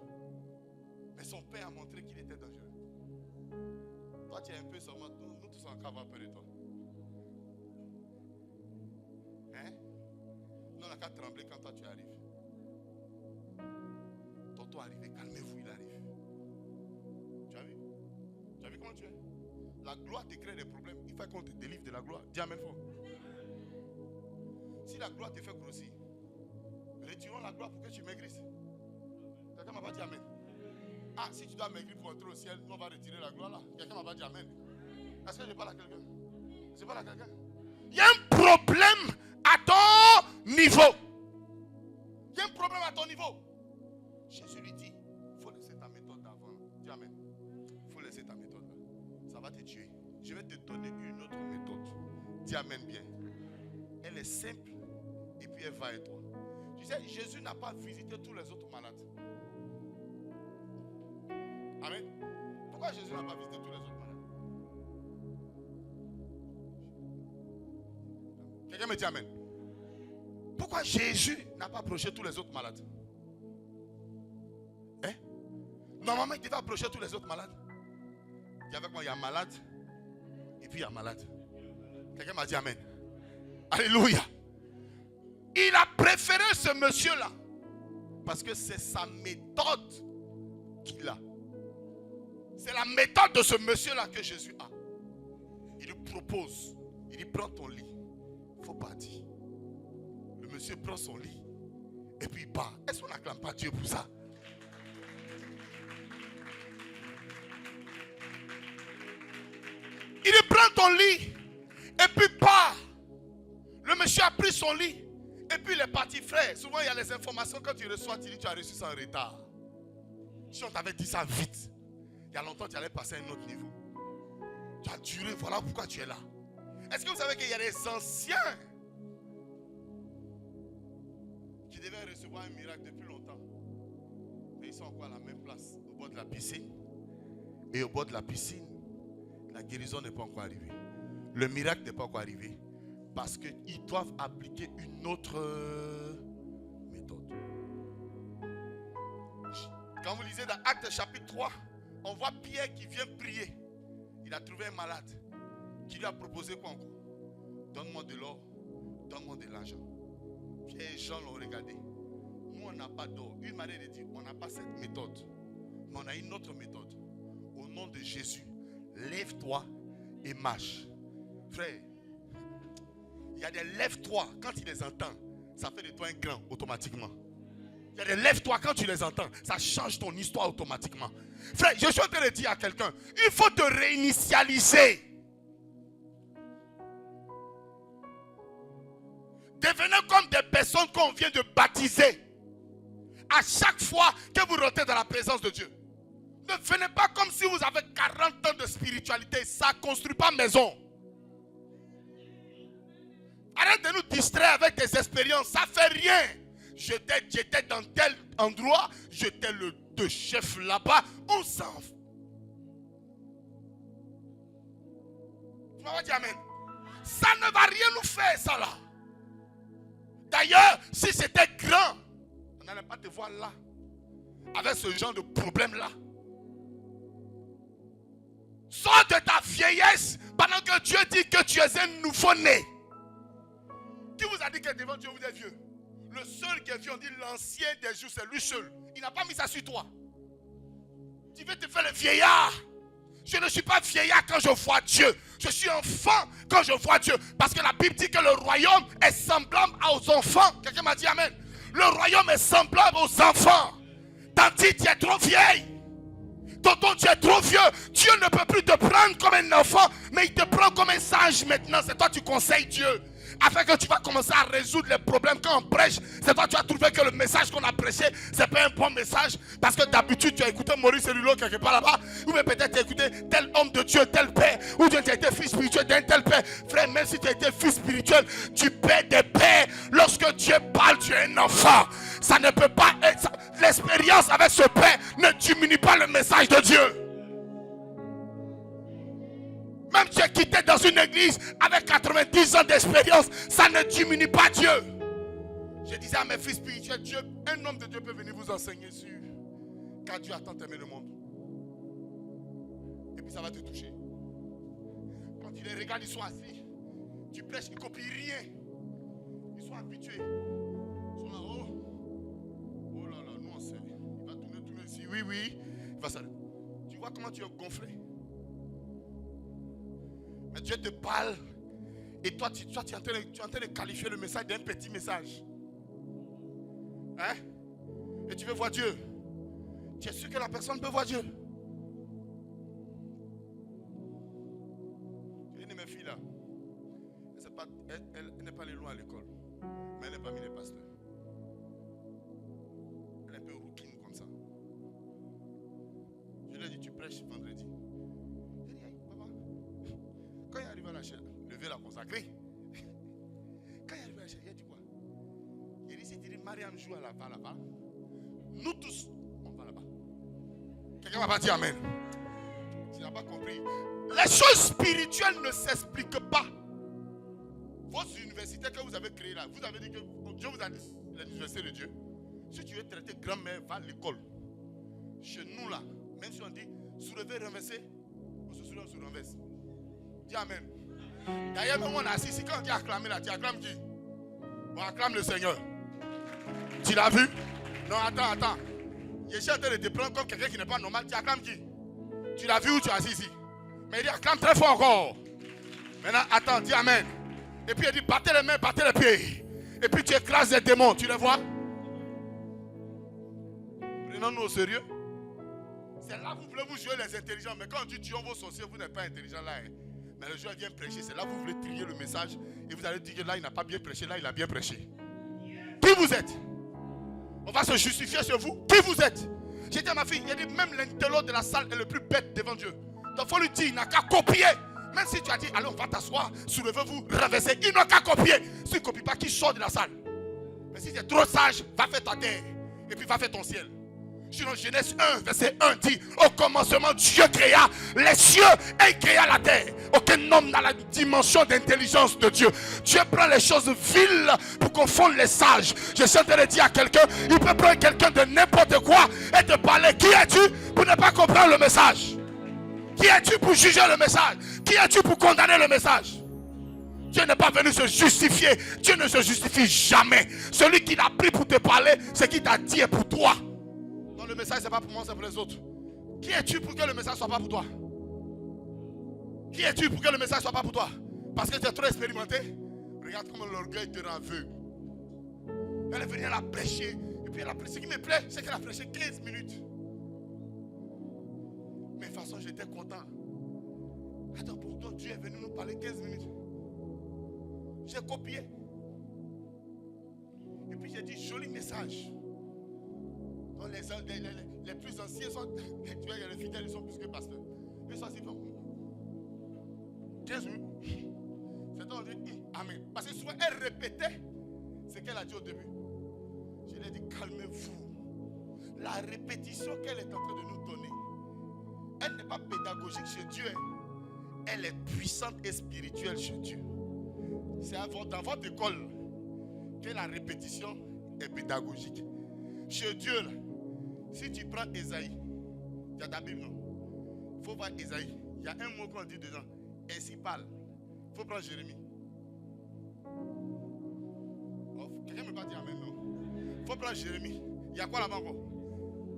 Mais son père a montré qu'il était dangereux. Toi, tu es un peu seulement. Nous tous en avoir peur de toi. Hein? Nous, on n'a qu'à trembler quand toi tu arrives. Tonton arrive, calmez-vous, il arrive. Tu as vu? Tu as vu comment tu es? La gloire te crée des problèmes. Il faut qu'on te délivre de la gloire. Dis amen fort. Si la gloire te fait grossir, retirons la gloire pour que tu maigrisses. Quelqu'un m'a pas dit amen. Ah, si tu dois maigrir pour entrer au ciel, on va retirer la gloire là. Quelqu'un m'a pas dit amen. Est-ce que je parle à quelqu'un? Je parle à quelqu'un? Il y a un problème à ton niveau. Il y a un problème à ton niveau. Jésus lui dit, il faut laisser ta méthode d'avant. Dis amen. Il faut laisser ta méthode là. Ça va te tuer. Je vais te donner une autre méthode. Dis amen bien. Elle est simple et puis elle va à toi. Tu sais, Jésus n'a pas visité tous les autres malades. Amen. Pourquoi Jésus n'a pas visité tous les autres malades? Quelqu'un me dit amen. Pourquoi Jésus n'a pas approché tous les autres malades? Hein? Normalement, il devait approcher tous les autres malades. Il y avait quoi? Il y a un malade et puis il y a un malade. Quelqu'un m'a dit amen. Alléluia. Il a préféré ce monsieur-là parce que c'est sa méthode qu'il a. C'est la méthode de ce monsieur-là que Jésus a. Il lui propose. Il dit prends ton lit. Il faut partir. Le monsieur prend son lit et puis il part. Est-ce qu'on n'acclame pas Dieu pour ça? Il dit prends ton lit. Et puis pars. Le monsieur a pris son lit. Et puis il est parti, frère. Souvent il y a les informations quand tu reçois, tu dis tu as reçu ça en retard. Si on t'avait dit ça vite, il y a longtemps tu allais passer à un autre niveau. Tu as duré, voilà pourquoi tu es là. Est-ce que vous savez qu'il y a des anciens qui devaient recevoir un miracle depuis longtemps? Mais ils sont encore à la même place, au bord de la piscine. Et au bord de la piscine, la guérison n'est pas encore arrivée. Le miracle n'est pas encore arrivé. Parce qu'ils doivent appliquer une autre méthode. Quand vous lisez dans Actes chapitre 3, on voit Pierre qui vient prier. Il a trouvé un malade qui lui a proposé quoi encore? Donne-moi de l'or, donne-moi de l'argent. Pierre et Jean l'ont regardé. Nous, on n'a pas d'or. Une manière de dire, on n'a pas cette méthode. Mais on a une autre méthode. Au nom de Jésus, lève-toi et marche. Frère, il y a des lève-toi, quand tu les entends, ça fait de toi un grand automatiquement. Il y a des lève-toi, quand tu les entends, ça change ton histoire automatiquement. Frère, je suis en train de dire à quelqu'un, il faut te réinitialiser. Devenez comme des personnes qu'on vient de baptiser. À chaque fois que vous rentrez dans la présence de Dieu, ne venez pas comme si vous avez 40 ans de spiritualité. Ça ne construit pas maison. Arrête de nous distraire avec tes expériences, ça ne fait rien. J'étais dans tel endroit, j'étais le chef là-bas, on s'en fout. Tu m'as dit amen. Ça ne va rien nous faire, ça là. D'ailleurs, si c'était grand, on n'allait pas te voir là, avec ce genre de problème-là. Sors de ta vieillesse pendant que Dieu dit que tu es un nouveau-né. Qui vous a dit que devant Dieu vous êtes vieux? Le seul qui est vieux, on dit l'ancien des jours, c'est lui seul. Il n'a pas mis ça sur toi. Tu veux te faire le vieillard. Je ne suis pas vieillard quand je vois Dieu. Je suis enfant quand je vois Dieu. Parce que la Bible dit que le royaume est semblable aux enfants. Quelqu'un m'a dit amen. Le royaume est semblable aux enfants. Tandis tu es trop vieille. Tonton, tu es trop vieux. Dieu ne peut plus te prendre comme un enfant, mais il te prend comme un sage maintenant. C'est toi qui conseilles Dieu. Afin que tu vas commencer à résoudre les problèmes quand on prêche. C'est toi tu as trouvé que le message qu'on a prêché, c'est pas un bon message. Parce que d'habitude tu as écouté Maurice Cellulo quelque part là-bas. Ou bien peut-être tu as écouté tel homme de Dieu, tel père. Ou bien tu as été fils spirituel d'un tel père. Frère, même si tu as été fils spirituel, tu paies des pères. Lorsque Dieu parle, tu es un enfant. Ça ne peut pas être. L'expérience avec ce père ne diminue pas le message de Dieu. Même si tu es quitté dans une église avec 90 ans d'expérience, ça ne diminue pas Dieu. Je disais à mes fils spirituels, Dieu, un homme de Dieu peut venir vous enseigner sur quand Dieu a tant aimé le monde. Et puis ça va te toucher. Quand tu les regardes, ils sont assis. Tu prêches, ils ne copient rien. Ils sont habitués. Ils sont là, oh là là, nous on sait. Il va tourner ici. Oui, il va s'arrêter. Tu vois comment tu es gonflé. Mais Dieu te parle et toi tu es en train de qualifier le message d'un petit message. Hein? Et tu veux voir Dieu. Tu es sûr que la personne peut voir Dieu. J'ai une de mes filles là. Elle n'est pas allée loin à l'école. Mais elle n'est pas mis les pasteurs. Elle est un peu rouquine comme ça. Je lui ai dit tu prêches vendredi. Quand il est arrivé à la chair, levé la consacrée. Quand il est arrivé à la chair, il a dit quoi? Il dit Mariam joue à là-bas. Nous tous, on va là-bas. Quelqu'un va pas dire amen. Tu n'as pas compris. Les choses spirituelles ne s'expliquent pas. Vos universités que vous avez créées là, vous avez dit que Dieu vous a dit l'université de Dieu. Si tu veux traiter grand-mère, va à l'école. Chez nous là, même si on dit soulever, renverser, on se soulève, on se renverse. Dis amen. D'ailleurs, même on a assis ici, quand on dit acclamer là, tu acclames qui? On acclame le Seigneur. Tu l'as vu? Non, attends. Je suis en train de te prendre comme quelqu'un qui n'est pas normal. Tu acclames qui? Tu l'as vu ou tu es assis ici? Mais il dit acclame très fort encore. Maintenant, attends, dis amen. Et puis il dit battez les mains, battez les pieds. Et puis tu écrases les démons, tu les vois? Prenons-nous au sérieux. C'est là que vous voulez vous jouer les intelligents. Mais quand on dit tuons vos sorciers, vous n'êtes pas intelligent là. Hein. Mais le jour où il vient prêcher, c'est là que vous voulez trier le message. Et vous allez dire que là, il n'a pas bien prêché, là, il a bien prêché. Qui vous êtes? On va se justifier sur vous. Qui vous êtes? J'ai dit à ma fille, il a dit, même l'intello de la salle est le plus bête devant Dieu. Donc il faut lui dire, il n'a qu'à copier. Même si tu as dit, allez, on va t'asseoir, soulevez-vous, renversez. Il n'a qu'à copier. S'il ne copie pas, qu'il sort de la salle. Mais si tu es trop sage, va faire ta terre. Et puis va faire ton ciel. Sinon, Genèse 1, verset 1 dit, au commencement, Dieu créa les cieux et il créa la terre. Aucun homme n'a la dimension d'intelligence de Dieu. Dieu prend les choses viles pour confondre les sages. Je suis en train de dire à quelqu'un, il peut prendre quelqu'un de n'importe quoi et te parler. Qui es-tu pour ne pas comprendre le message? Qui es-tu pour juger le message? Qui es-tu pour condamner le message? Dieu n'est pas venu se justifier. Dieu ne se justifie jamais. Celui qui l'a pris pour te parler, c'est qui t'a dit est pour toi. Non, le message, c'est pas pour moi, c'est pour les autres. Qui es-tu pour que le message soit pas pour toi? Qui es-tu pour que le message soit pas pour toi? Parce que tu es trop expérimenté? Regarde comment l'orgueil te rend aveugle. Elle est venue, elle a prêché. Et puis elle a prêché. Ce qui me plaît, c'est qu'elle a prêché 15 minutes. Mais de toute façon, j'étais content. Attends, pourtant, Dieu est venu nous parler 15 minutes. J'ai copié. Et puis j'ai dit, joli message. Donc les plus anciens sont. Tu vois, les fidèles, ils sont plus que pasteurs. Ils sont assis. 15 minutes. C'est donc on dit Amen. Parce que souvent, elle répétait ce qu'elle a dit au début. Je lui ai dit, calmez-vous. La répétition qu'elle est en train de nous donner, elle n'est pas pédagogique chez Dieu. Elle est puissante et spirituelle chez Dieu. C'est dans votre école que la répétition est pédagogique. Chez Dieu, là, si tu prends Ésaïe, tu as ta Bible, non? Il faut voir Ésaïe. Il y a un mot qu'on dit dedans. Ainsi parle. Il faut prendre Jérémie. Oh, quelqu'un ne me pas dire Amen, non? Il faut prendre Jérémie. Il y a quoi là-bas encore?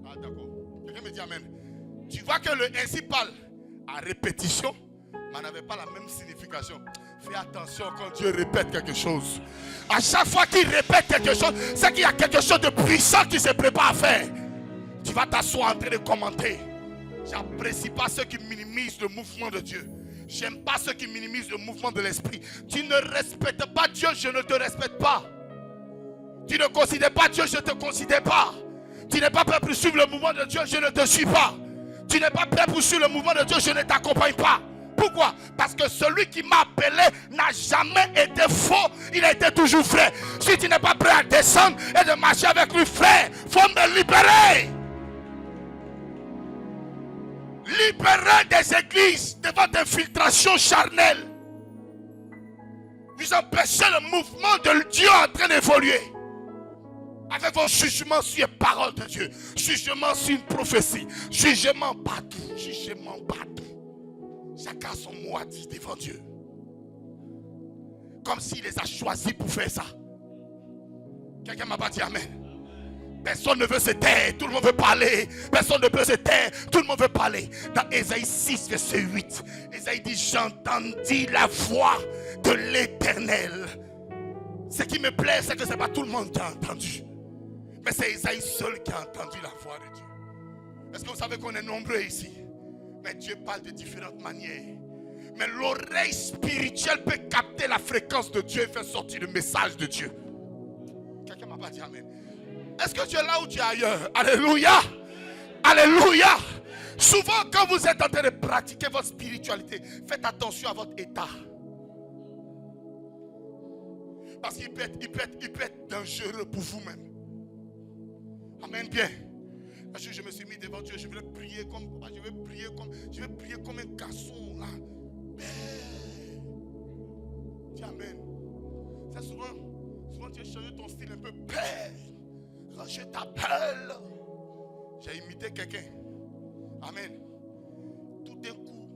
Ah, d'accord. Quelqu'un me dit Amen. Tu vois que le ainsi parle à répétition, mais n'avait pas la même signification. Fais attention quand Dieu répète quelque chose. À chaque fois qu'il répète quelque chose, c'est qu'il y a quelque chose de puissant qui se prépare à faire. Tu vas t'asseoir en train de commenter. J'apprécie pas ceux qui minimisent le mouvement de Dieu. J'aime pas ceux qui minimisent le mouvement de l'esprit. Tu ne respectes pas Dieu, je ne te respecte pas. Tu ne considères pas Dieu, je ne te considère pas. Tu n'es pas prêt pour suivre le mouvement de Dieu, je ne te suis pas. Tu n'es pas prêt pour suivre le mouvement de Dieu, je ne t'accompagne pas. Pourquoi? Parce que celui qui m'a appelé n'a jamais été faux, il a été toujours vrai. Si tu n'es pas prêt à descendre et de marcher avec lui, frère, il faut me libérer. Libérer des églises de votre infiltration charnelle. Vous empêchez le mouvement de Dieu en train d'évoluer. Avec vos jugements sur les paroles de Dieu, jugement sur une prophétie, jugement partout, jugement partout. Chacun a son mot à dire devant Dieu. Comme s'il les a choisis pour faire ça. Quelqu'un m'a pas dit Amen. Personne ne veut se taire, tout le monde veut parler. Personne ne peut se taire, tout le monde veut parler. Dans Ésaïe 6, verset 8, Ésaïe dit, j'entendis la voix de l'Éternel. Ce qui me plaît, c'est que ce n'est pas tout le monde qui a entendu. Mais c'est Ésaïe seul qui a entendu la voix de Dieu. Est-ce que vous savez qu'on est nombreux ici? Mais Dieu parle de différentes manières. Mais l'oreille spirituelle peut capter la fréquence de Dieu et faire sortir le message de Dieu. Quelqu'un m'a pas dit Amen. Est-ce que tu es là ou tu es ailleurs? Alléluia. Alléluia. Souvent quand vous êtes en train de pratiquer votre spiritualité, faites attention à votre état. Parce qu'il peut être dangereux pour vous-même. Amen bien. Je me suis mis devant Dieu, je vais prier comme un garçon là. Dis Amen. C'est souvent tu as changé ton style un peu. Père, quand je t'appelle, j'ai imité quelqu'un. Amen. Tout d'un coup,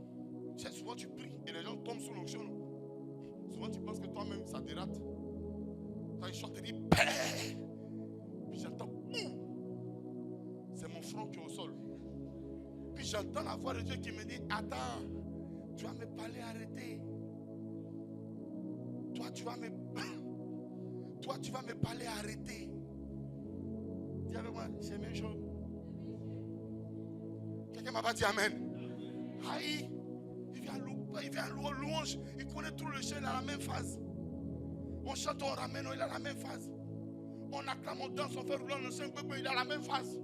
souvent tu pries et les gens tombent sous l'onction. Souvent tu penses que toi-même ça dérate. Quand ils chantent, tu dis Père. Puis j'entends c'est mon front qui est au sol. Puis j'entends la voix de Dieu qui me dit attends, tu vas me parler, arrêtez. Toi tu vas me parler, arrêtez. Dis avec moi, c'est la même chose. Quelqu'un m'a pas dit Amen. Aïe, il vient l'eau Quand il vient à louange, il connaît tout le chant, il a la même phase. On chante, on ramène, il a la même phase. On acclame, on danse, on fait rouler le sein, il a la même phase.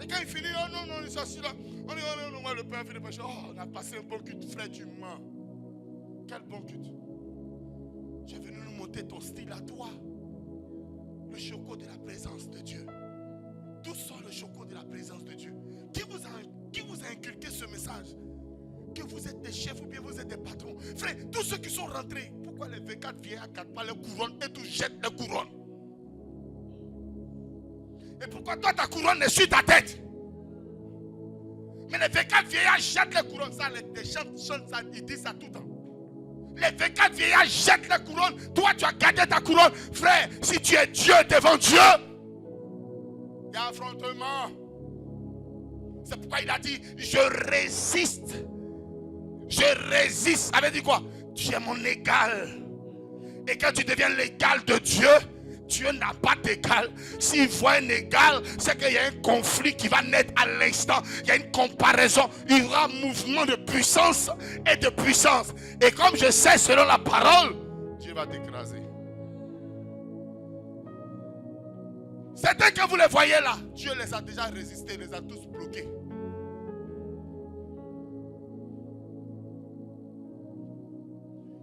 Et quand il finit, oh non, non, il s'assit là. On dit, oh non, non, le Père fait des péchés. Oh, on a passé un bon culte, frère, tu mens. Quel bon culte. Tu es venu nous monter ton style à toi. Le choco de la présence de Dieu. D'où sort le choco de la présence de Dieu? Qui vous a inculqué ce message? Que vous êtes des chefs ou bien vous êtes des patrons? Frère, tous ceux qui sont rentrés, pourquoi les V4 viennent à 4 pas les couronnes et tous jettent les couronnes? Et pourquoi toi ta couronne est sur ta tête? Mais les V4 vieillards jettent les couronnes. Ça, les chantent ça, ils disent ça tout le temps. Les V4 vieillards jettent les couronnes. Toi, tu as gardé ta couronne. Frère, si tu es Dieu devant Dieu, il y a affrontement. C'est pourquoi il a dit, je résiste. Je résiste. Ça veut dire quoi? Tu es mon égal. Et quand tu deviens l'égal de Dieu, Dieu n'a pas d'égal. S'il voit un égal, c'est qu'il y a un conflit qui va naître à l'instant. Il y a une comparaison. Il y aura un mouvement de puissance et de puissance. Et comme je sais selon la parole, Dieu va t'écraser. Certains que vous les voyez là, Dieu les a déjà résistés, les a tous bloqués.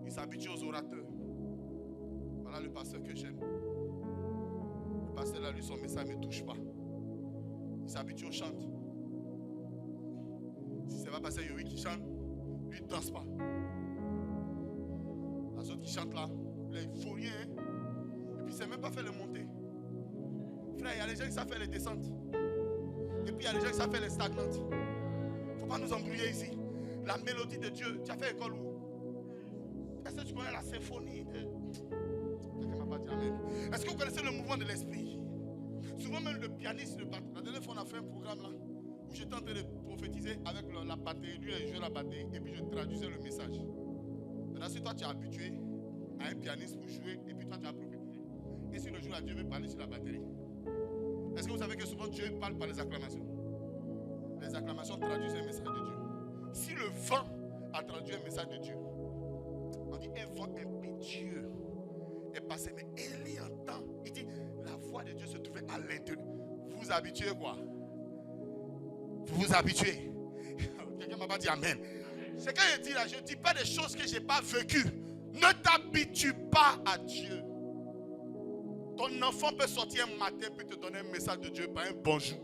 Il s'habitue aux orateurs. Voilà le pasteur que j'aime. Le pasteur là, lui, son message ne me touche pas. Il s'habitue au chant. Si c'est pas pasteur Youi qui chante, lui il ne danse pas. Les autres qui chantent là, il ne faut rien. Hein? Et puis il ne sait même pas faire les montées. Frère, il y a les gens qui savent faire les descentes. Et puis il y a les gens qui savent faire les stagnantes. Il ne faut pas nous embrouiller ici. La mélodie de Dieu, tu as fait école où? Est-ce que tu connais la symphonie de... Est-ce que vous connaissez le mouvement de l'esprit? Souvent même le pianiste, la dernière fois on a fait un programme là où j'étais en train de prophétiser avec la batterie. Lui il jouait la batterie et puis je traduisais le message. Maintenant si toi tu es habitué à un pianiste pour jouer et puis toi tu as prophétisé, et si le jour là Dieu veut parler sur la batterie, est-ce que vous savez que souvent Dieu parle par les acclamations? Les acclamations traduisent un message de Dieu. Si le vent a traduit un message de Dieu, on dit un vent impétueux est passé, mais Élie entend, il dit la voix de Dieu se trouvait à l'intérieur. Vous vous habituez quoi? Vous vous habituez. Quelqu'un m'a pas dit amen. C'est quand je dis là, je ne dis pas des choses que je n'ai pas vécues. Ne t'habitue pas à Dieu. Ton enfant peut sortir un matin et te donner un message de Dieu par un bonjour.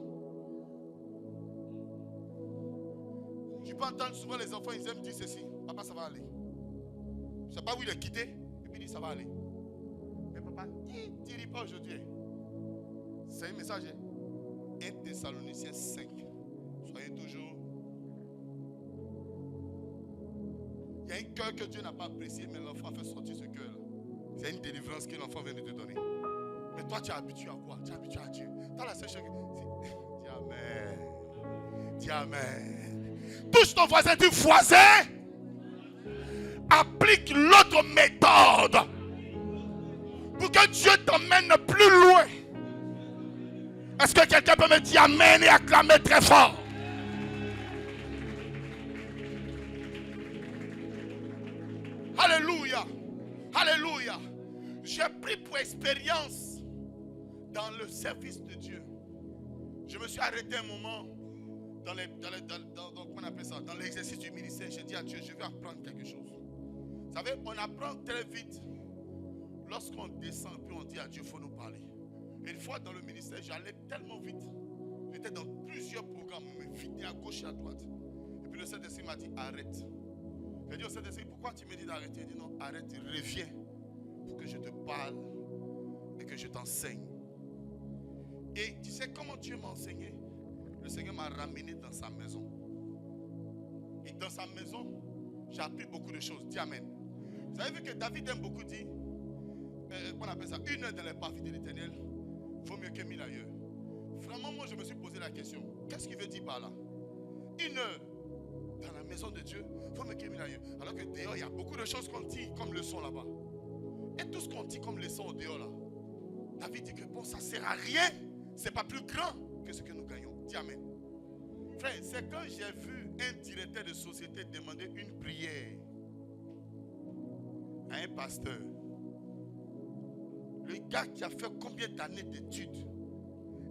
Tu peux entendre souvent les enfants, ils aiment dire ceci. Papa, ça va aller. Je ne sais pas où il est quitté. Et puis il dit ça va aller. Mais papa, ne dis pas aujourd'hui. C'est un message. 1 Thessaloniciens 5. Soyez toujours. Il y a un cœur que Dieu n'a pas apprécié, mais l'enfant fait sortir ce cœur. C'est une délivrance que l'enfant vient de te donner. Mais toi, tu es habitué à quoi? Tu es habitué à Dieu. Toi, la seule chose. Dis amen. Dis amen. Touche ton voisin, dis voisin. Applique l'autre méthode pour que Dieu t'emmène plus loin. Est-ce que quelqu'un peut me dire amen et acclamer très fort? Alléluia. Alléluia. J'ai pris pour expérience dans le service de Dieu. Je me suis arrêté un moment dans l'exercice du ministère. J'ai dit à Dieu, je vais apprendre quelque chose. Vous savez, on apprend très vite lorsqu'on descend puis on dit à Dieu, il faut nous parler. Et une fois dans le ministère, j'allais tellement vite. J'étais dans plusieurs programmes, mais vite à gauche et à droite. Et puis le Saint-Esprit m'a dit, arrête. J'ai dit au Saint-Esprit, pourquoi tu me dis d'arrêter? Il dit non, arrête, reviens pour que je te parle et que je t'enseigne. Et tu sais comment Dieu m'a enseigné? Le Seigneur m'a ramené dans sa maison. Et dans sa maison, j'ai appris beaucoup de choses. Dis amen. Vous avez vu que David aime beaucoup dire, on appelle ça, 1 heure dans les parvis de l'Éternel vaut mieux que 1000 ailleurs. Vraiment, moi je me suis posé la question, qu'est-ce qu'il veut dire par là? 1 heure dans la maison de Dieu vaut mieux que 1000 ailleurs. Alors que dehors, il y a beaucoup de choses qu'on dit comme leçon là-bas. Et tout ce qu'on dit comme leçon au dehors là, David dit que bon, ça ne sert à rien. C'est pas plus grand que ce que nous gagnons. Dis amen. Frère, c'est quand j'ai vu un directeur de société demandait une prière à un pasteur. Le gars qui a fait combien d'années d'études,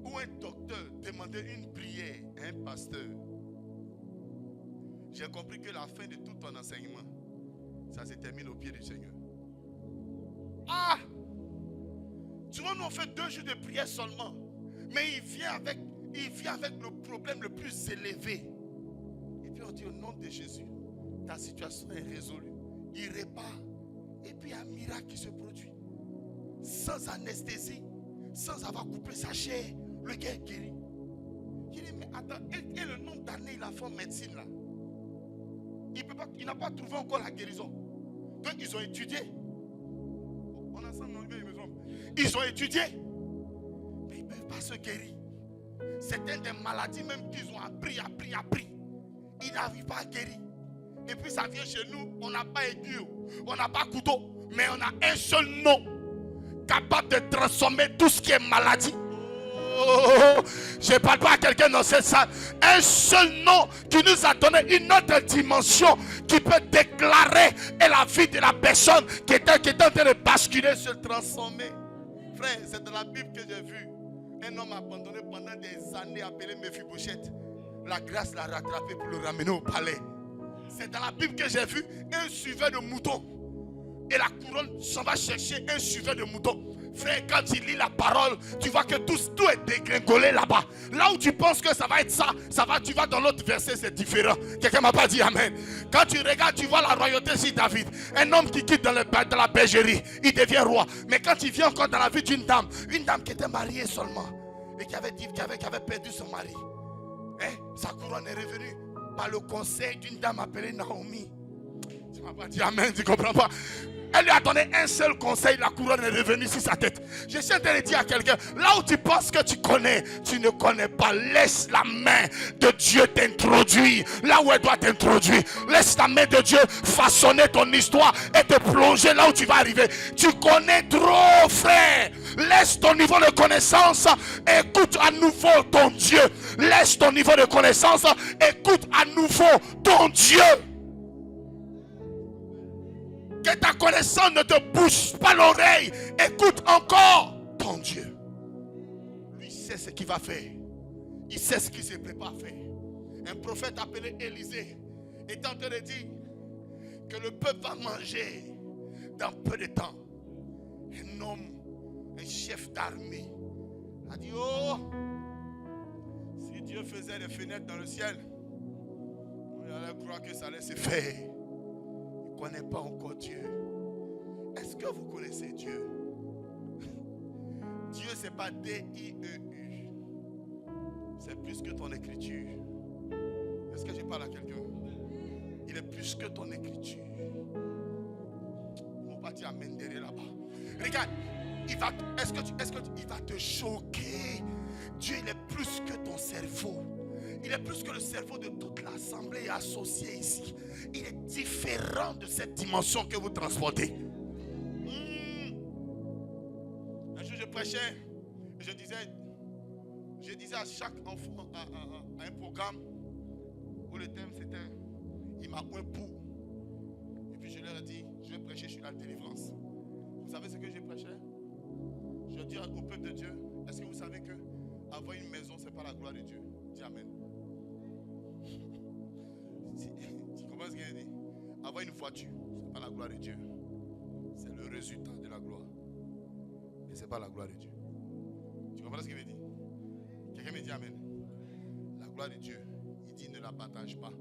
ou un docteur demandait une prière à un pasteur. J'ai compris que la fin de tout ton enseignement, ça se termine au pied du Seigneur. Ah! Tu vois, nous on fait 2 jours de prière seulement. Mais il vient avec le problème le plus élevé. Et puis on dit au nom de Jésus, ta situation est résolue. Il répare. Et puis un miracle qui se produit. Sans anesthésie, sans avoir coupé sa chair, le gars est guéri. Il dit, mais attends, et le nombre d'années il a fait en médecine là? Il n'a pas trouvé encore la guérison. Donc ils ont étudié. On a ensemble, ils ont étudié. Mais ils ne peuvent pas se guérir. C'était des maladies même qu'ils ont appris. Ils n'arrivent pas à guérir. Et puis ça vient chez nous, on n'a pas aiguille, on n'a pas couteau, mais on a un seul nom capable de transformer tout ce qui est maladie. Oh, je ne parle pas à quelqu'un dans cette salle. Un seul nom qui nous a donné une autre dimension qui peut déclarer et la vie de la personne qui est en train de basculer se transformer. Frère, c'est dans la Bible que j'ai vu un homme abandonné pendant des années appelé Mephibosheth. La grâce l'a rattrapé pour le ramener au palais. C'est dans la Bible que j'ai vu un suiveur de moutons. Et la couronne s'en va chercher un suiveur de moutons. Frère, quand tu lis la parole, tu vois que tout est dégringolé là-bas. Là où tu penses que ça va être ça, tu vas dans l'autre verset, c'est différent. Quelqu'un m'a pas dit amen. Quand tu regardes, tu vois la royauté sur David. Un homme qui quitte dans la bergerie, il devient roi. Mais quand il vient encore dans la vie d'une dame, une dame qui était mariée seulement, et qui avait perdu son mari, sa couronne est revenue par le conseil d'une dame appelée Naomi. Tu m'as pas dit amen, tu comprends pas? Elle lui a donné un seul conseil, la couronne est revenue sur sa tête. Je suis en train de dire à quelqu'un, là où tu penses que tu connais, tu ne connais pas. Laisse la main de Dieu t'introduire là où elle doit t'introduire. Laisse la main de Dieu façonner ton histoire et te plonger là où tu vas arriver. Tu connais trop, frère. Laisse ton niveau de connaissance, écoute à nouveau ton Dieu. Laisse ton niveau de connaissance, écoute à nouveau ton Dieu. Que ta connaissance ne te bouge pas l'oreille. Écoute encore ton Dieu. Lui sait ce qu'il va faire. Il sait ce qu'il se prépare à faire. Un prophète appelé Élisée est en train de dire que le peuple va manger dans peu de temps. Un homme, un chef d'armée a dit, oh, si Dieu faisait des fenêtres dans le ciel, on allait croire que ça allait se faire. Ne connaît pas encore Dieu. Est-ce que vous connaissez Dieu? Dieu, c'est pas D-I-E-U. C'est plus que ton écriture. Est-ce que je parle à quelqu'un? Il est plus que ton écriture. On va dire amen derrière là-bas. Regarde, il va te choquer. Dieu, il est plus que ton cerveau. Il est plus que le cerveau de toute l'assemblée associée ici. Il est différent de cette dimension que vous transportez. Un jour je prêchais, je disais à chaque enfant à un programme où le thème c'était il m'a un pou. Et puis je leur ai dit, je vais prêcher sur la délivrance. Vous savez ce que j'ai prêché? Je dis au peuple de Dieu, est-ce que vous savez que avoir une maison c'est pas la gloire de Dieu? Dis amen. Tu comprends ce qu'il dit? Avoir une voiture, ce n'est pas la gloire de Dieu. C'est le résultat de la gloire. Mais ce n'est pas la gloire de Dieu. Tu comprends ce qu'il veut dire? Quelqu'un me dit amen. La gloire de Dieu, il dit ne la partage pas.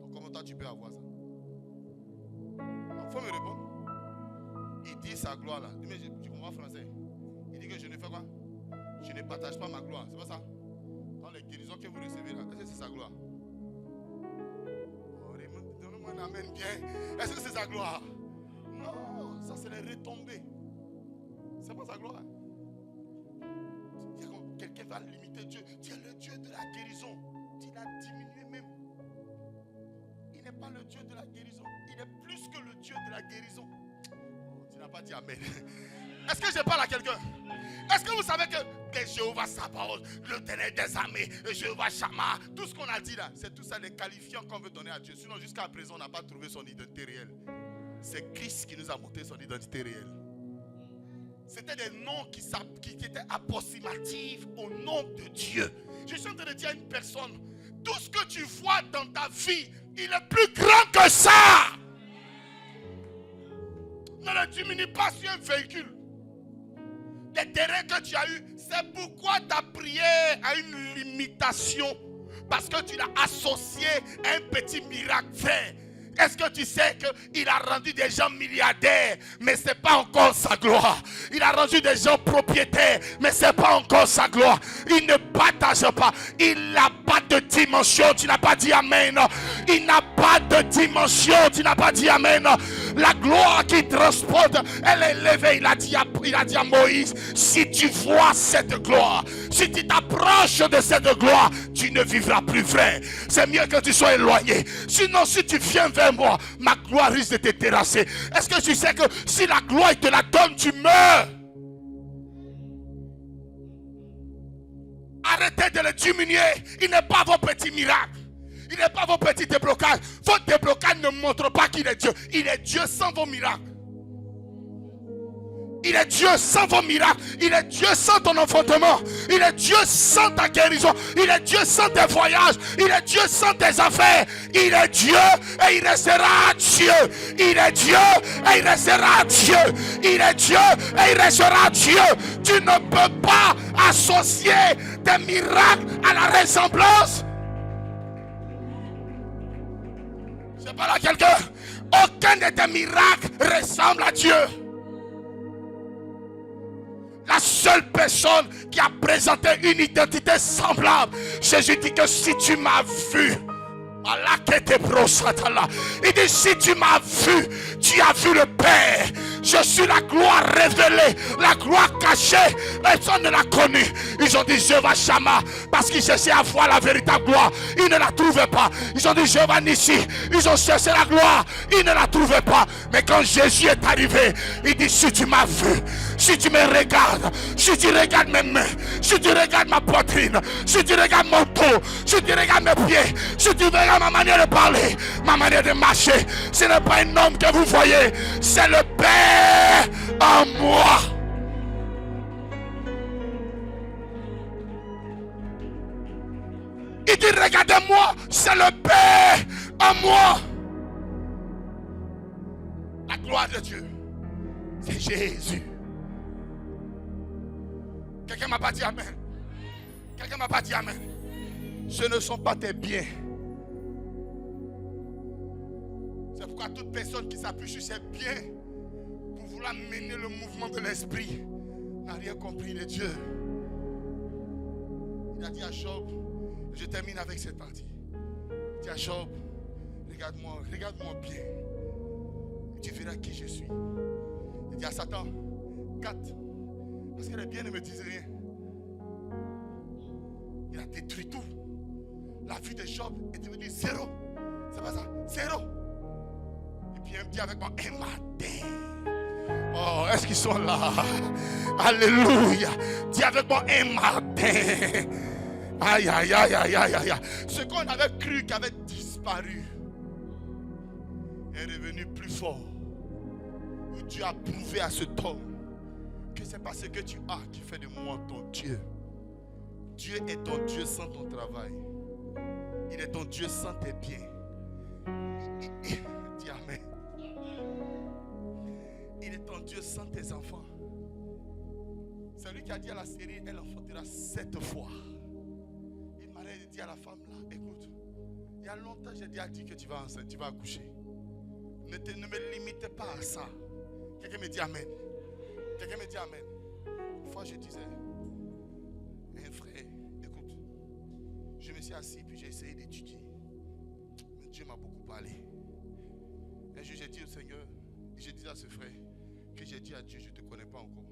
Donc comment toi tu peux avoir ça? Il faut me répondre. Il dit sa gloire là. Mais tu comprends français? Il dit que je ne fais quoi? Je ne partage pas ma gloire. C'est pas ça? Dans les guérisons que vous recevez là, est-ce que c'est sa gloire? Donne-moi un amen bien. Est-ce que c'est sa gloire? Non, ça c'est les retombées. C'est pas sa gloire. Quelqu'un va limiter Dieu. Dieu est le Dieu de la guérison. Il a diminué même. Il n'est pas le Dieu de la guérison. Il est plus que le Dieu de la guérison. Oh, Tu n'as pas dit amen. Est-ce que je parle à quelqu'un? Est-ce que vous savez que Jéhovah Sabaoth, l'Éternel des armées, Jéhovah Shammah, tout ce qu'on a dit là, c'est tout ça des qualifiants qu'on veut donner à Dieu. Sinon jusqu'à présent on n'a pas trouvé son identité réelle. C'est Christ qui nous a montré son identité réelle. C'était des noms qui étaient approximatifs au nom de Dieu. Je suis en train de dire à une personne, tout ce que tu vois dans ta vie, il est plus grand que ça. Ne le diminue pas sur un véhicule. Les terrains que tu as eu, c'est pourquoi ta prière a une limitation. Parce que tu l'as associé à un petit miracle fait. Est-ce que tu sais qu'il a rendu des gens milliardaires, mais ce n'est pas encore sa gloire. Il a rendu des gens propriétaires, mais ce n'est pas encore sa gloire. Il ne partage pas. Il n'a pas de dimension. Tu n'as pas dit amen. Il n'a pas de dimension. Tu n'as pas dit amen. La gloire qui transporte, elle est élevée. Il a dit à Moïse, si tu vois cette gloire, si tu t'approches de cette gloire, tu ne vivras plus vrai. C'est mieux que tu sois éloigné. Sinon, si tu viens vers moi, ma gloire risque de te terrasser. Est-ce que tu sais que si la gloire il te la donne, tu meurs? Arrêtez de le diminuer. Il n'est pas vos petits miracles. Il n'est pas vos petits déblocages. Vos déblocages ne montrent pas qu'il est Dieu. Il est Dieu sans vos miracles. Il est Dieu sans vos miracles. Il est Dieu sans ton enfantement. Il est Dieu sans ta guérison. Il est Dieu sans tes voyages. Il est Dieu sans tes affaires. Il est Dieu et il restera Dieu. Il est Dieu et il restera Dieu. Il est Dieu et il restera Dieu. Tu ne peux pas associer tes miracles à la ressemblance. Je parle à quelqu'un. Aucun de tes miracles ressemble à Dieu. La seule personne qui a présenté une identité semblable, Jésus dit que si tu m'as vu, il dit si tu m'as vu, tu as vu le Père. Je suis la gloire révélée, la gloire cachée. Personne ne l'a connue. Ils ont dit Jéhovah Shammah parce qu'ils cherchaient à voir la véritable gloire. Ils ne la trouvaient pas. Ils ont dit Jéhovah Nissi. Ils ont cherché la gloire. Ils ne la trouvaient pas. Mais quand Jésus est arrivé, il dit si tu m'as vu, si tu me regardes, si tu regardes mes mains, si tu regardes ma poitrine, si tu regardes mon dos, si tu regardes mes pieds, si tu regardes ma manière de parler, ma manière de marcher, ce n'est pas un homme que vous voyez, c'est le Père en moi. Il dit regardez-moi, c'est le Père en moi. La gloire de Dieu, c'est Jésus. Quelqu'un m'a pas dit amen. Quelqu'un m'a pas dit amen. Ce ne sont pas tes biens. C'est pourquoi toute personne qui s'appuie sur ses biens pour vouloir mener le mouvement de l'esprit n'a rien compris de Dieu. Il a dit à Job, je termine avec cette partie. Il dit à Job, regarde-moi bien. Tu verras qui je suis. Il dit à Satan, 4. Parce que les biens ne me disent rien. Il a détruit tout. La vie de Job est devenue 0. C'est pas ça? 0. Et puis il me dit avec moi, un matin. Oh, est-ce qu'ils sont là? Alléluia. Dis avec moi, un matin. Aïe, aïe, aïe, aïe, aïe, aïe. Ce qu'on avait cru qui avait disparu est revenu plus fort. Où Dieu a prouvé à cet homme que ce n'est pas ce que tu as qui fait de moi ton Dieu. Dieu est ton Dieu sans ton travail. Il est ton Dieu sans tes biens. Dis amen. Il est ton Dieu sans tes enfants. C'est lui qui a dit à la série, elle enfantera 7 fois. Il m'a dit à la femme là, écoute, il y a longtemps j'ai déjà dit que tu vas enceinte, tu vas accoucher. Ne me limite pas à ça. Quelqu'un me dit amen. Quelqu'un me dit amen. Une fois je disais, un frère, écoute, je me suis assis puis j'ai essayé d'étudier. Mais Dieu m'a beaucoup parlé. Un jour j'ai dit au Seigneur, et je disais à ce frère, que j'ai dit à Dieu, je ne te connais pas encore.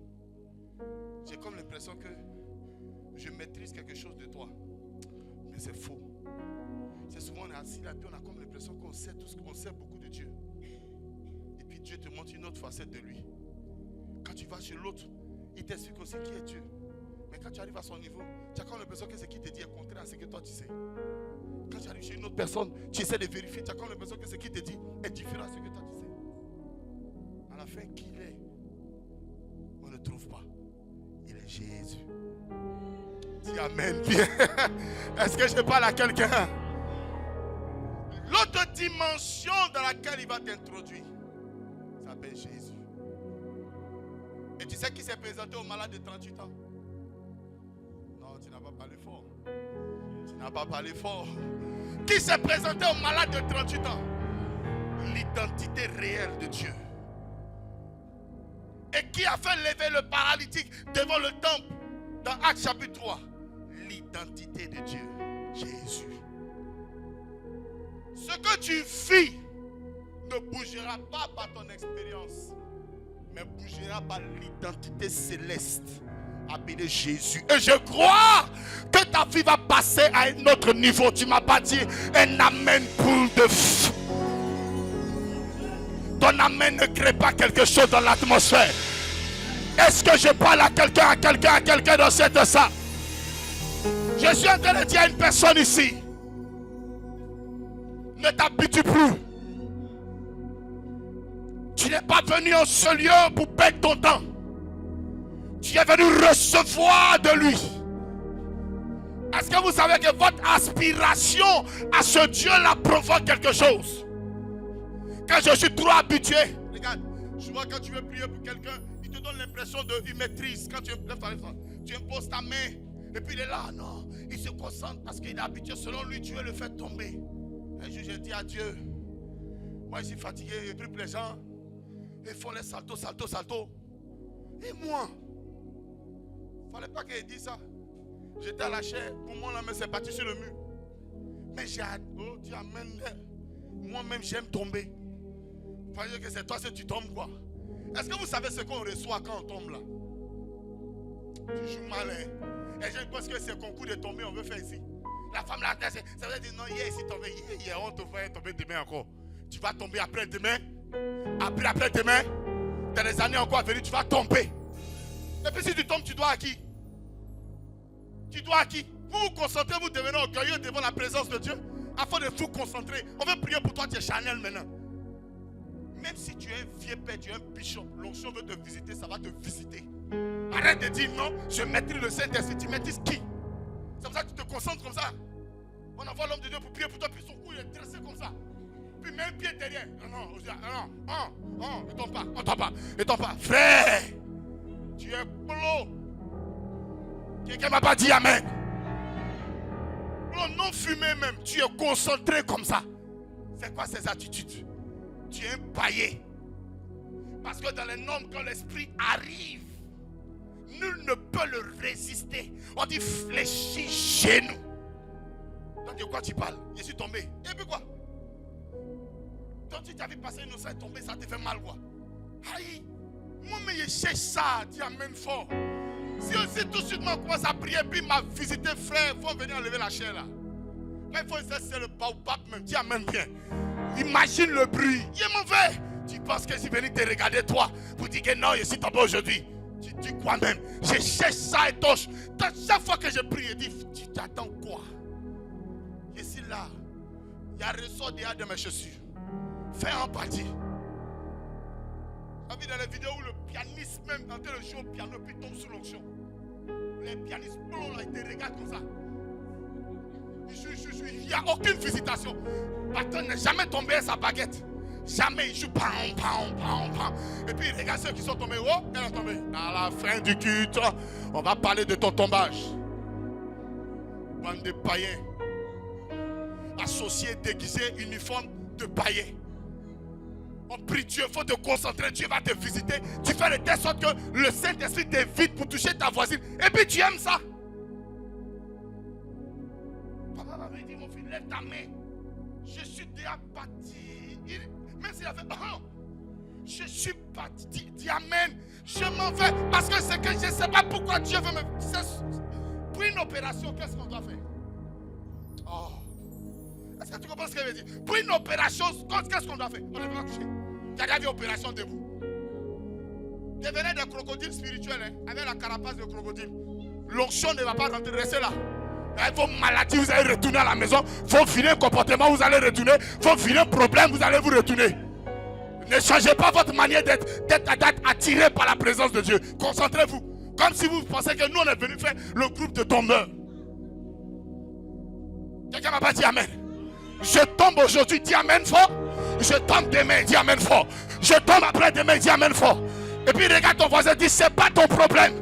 J'ai comme l'impression que je maîtrise quelque chose de toi. Mais c'est faux. C'est souvent on est assis là, puis on a comme l'impression qu'on sait tout ce qu'on sait beaucoup de Dieu. Et puis Dieu te montre une autre facette de lui. tu vas chez l'autre, il t'explique aussi qui est Dieu. Mais quand tu arrives à son niveau, tu as comme l'impression que ce qu'il te dit est contraire à ce que toi tu sais. Quand tu arrives chez une autre personne, tu essaies de vérifier, tu as comme l'impression que ce qu'il te dit est différent à ce que toi tu sais. À la fin, qui il est? On ne trouve pas. Il est Jésus. Dis amen bien. Est-ce que je parle à quelqu'un? L'autre dimension dans laquelle il va t'introduire s'appelle Jésus. Et tu sais qui s'est présenté au malade de 38 ans? Non, tu n'as pas parlé fort. Tu n'as pas parlé fort. Qui s'est présenté au malade de 38 ans? L'identité réelle de Dieu. Et qui a fait lever le paralytique devant le temple dans Actes chapitre 3? L'identité de Dieu, Jésus. Ce que tu vis ne bougera pas par ton expérience, mais bougera par l'identité céleste appelée Jésus. Et je crois que ta vie va passer à un autre niveau. Tu ne m'as pas dit un amen pour de fou. Ton amen ne crée pas quelque chose dans l'atmosphère. Est-ce que je parle à quelqu'un dans cette salle? Je suis en train de dire à une personne ici: ne t'habitue plus. Tu n'es pas venu en ce lieu pour perdre ton temps. Tu es venu recevoir de lui. Est-ce que vous savez que votre aspiration à ce Dieu-là provoque quelque chose? Quand je suis trop habitué, regarde, souvent quand tu veux prier pour quelqu'un, il te donne l'impression d'une maîtrise. Quand tu lèves ta main, tu imposes ta main, et puis il est là, non, il se concentre parce qu'il est habitué. Selon lui, Dieu le fait tomber. Un jour, j'ai dit à Dieu, moi je suis fatigué, et puis les gens, ils font les saltos. Et moi, il ne fallait pas qu'il dise ça. J'étais à la chair, pour moi la main s'est battue sur le mur. Mais j'ai dit amen. Moi-même j'aime tomber. Vous croyez que c'est toi si tu tombes quoi? Est-ce que vous savez ce qu'on reçoit quand on tombe là? Tu joues mal, hein? Et je pense que c'est concours de tomber, on veut faire ici. La femme là, ça veut dire non, hier ici tombé, hier on te voit tomber demain encore. Tu vas tomber après-demain, après-demain, dans les années encore à venir, tu vas tomber. Et puis si tu tombes, tu dois à qui? Tu dois à qui? Vous vous concentrez, vous devenez orgueilleux devant la présence de Dieu. Afin de vous concentrer, on veut prier pour toi, tu es Chanel maintenant. Même si tu es un vieux père, tu es un bishop, l'onction veut te visiter, ça va te visiter. Arrête de dire non, je maîtrise le Saint-Esprit. Tu maîtrises qui? C'est comme ça que tu te concentres comme ça. On envoie l'homme de Dieu pour prier pour toi, puis son cou il est dressé comme ça. Puis même pied derrière. Non, ne tombe pas. Frère, tu es plo. Quelqu'un ne m'a pas dit amen. Non fumé même, tu es concentré comme ça. C'est quoi ces attitudes? Tu es un païen. Parce que dans les normes, quand l'esprit arrive, nul ne peut le résister. On dit fléchis genou. Donc de quoi tu parles? Je suis tombé. Et puis quoi? Donc tu t'avais passé innocent et tombé, ça te fait mal quoi? Aïe, moi-même je cherche ça, dis amen fort. Si aussi tout de suite on commence à prier, puis m'a visité frère, il faut venir enlever la chair là. Quand il faut essayer le baobab même, dis amen bien. Imagine le bruit, il est mauvais. Tu penses que je suis venu te regarder toi pour dire que non, je suis tombé aujourd'hui. Tu dis quoi même? Je cherche ça et touche. Chaque fois que je prie, je dis, tu t'attends quoi? Je suis là. Il y a un ressort derrière de mes chaussures. Fais empathie. Vous avez vu dans les vidéos où le pianiste même en train de jouer au piano puis tombe sous l'onction. Les pianistes blancs là, ils te regardent comme ça. Il n'y a aucune visitation. Patron n'est jamais tombé à sa baguette. Jamais il joue pam. Et puis il regarde ceux qui sont tombés. Oh, elle est tombée. À la fin du culte, on va parler de ton tombage. Bande de païens. Associés, déguisés, uniformes de païens. On prie Dieu, il faut te concentrer, Dieu va te visiter. Tu fais de telle sorte que le Saint-Esprit t'invite pour toucher ta voisine. Et puis tu aimes ça. Papa m'avait dit, mon fils, lève ta main. Je suis déjà parti. Même s'il a fait, oh, je suis parti. Dis amen. Je m'en vais. Parce que c'est que je ne sais pas pourquoi Dieu veut me... Pour une opération, qu'est-ce qu'on doit faire? Oh. Est-ce que tu comprends ce que je veux dire? Pour une opération, qu'est-ce qu'on doit faire? On ne peut pas coucher. Quelqu'un dit opération debout. Devenez des crocodiles spirituels, hein, avec la carapace de crocodile. L'onction ne va pas rentrer, restez là. Avec vos maladies, vous allez retourner à la maison. Vos vilains comportements, vous allez retourner. Vos vilains problèmes, vous allez vous retourner. Ne changez pas votre manière d'être attiré par la présence de Dieu. Concentrez-vous. Comme si vous pensez que nous, on est venus faire le groupe de tombeurs. Quelqu'un m'a pas dit amen. Je tombe aujourd'hui, dis amen fort. Je tombe demain, dis amen fort. Je tombe après demain, dis amen fort. Et puis regarde ton voisin, dis c'est pas ton problème.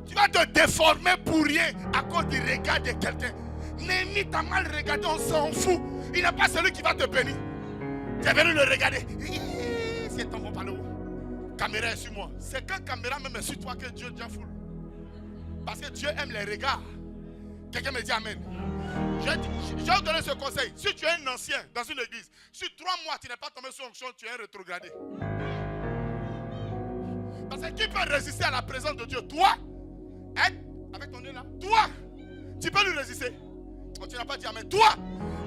Tu vas te déformer pour rien à cause du regard de quelqu'un. Némi t'a mal regardé, on s'en fout. Il n'est pas celui qui va te bénir. Tu es venu le regarder. C'est ton bon panneau. Caméra est sur moi. C'est quand caméra même est sur toi que Dieu déjà foule. Parce que Dieu aime les regards. Quelqu'un me dit amen. Je vais vous donner ce conseil. Si tu es un ancien dans une église, sur 3 mois tu n'es pas tombé sur onction, tu es un rétrogradé. Parce que qui peut résister à la présence de Dieu? Toi, avec ton nez là, toi, tu peux lui résister. Oh, tu n'as pas dit amen. Toi,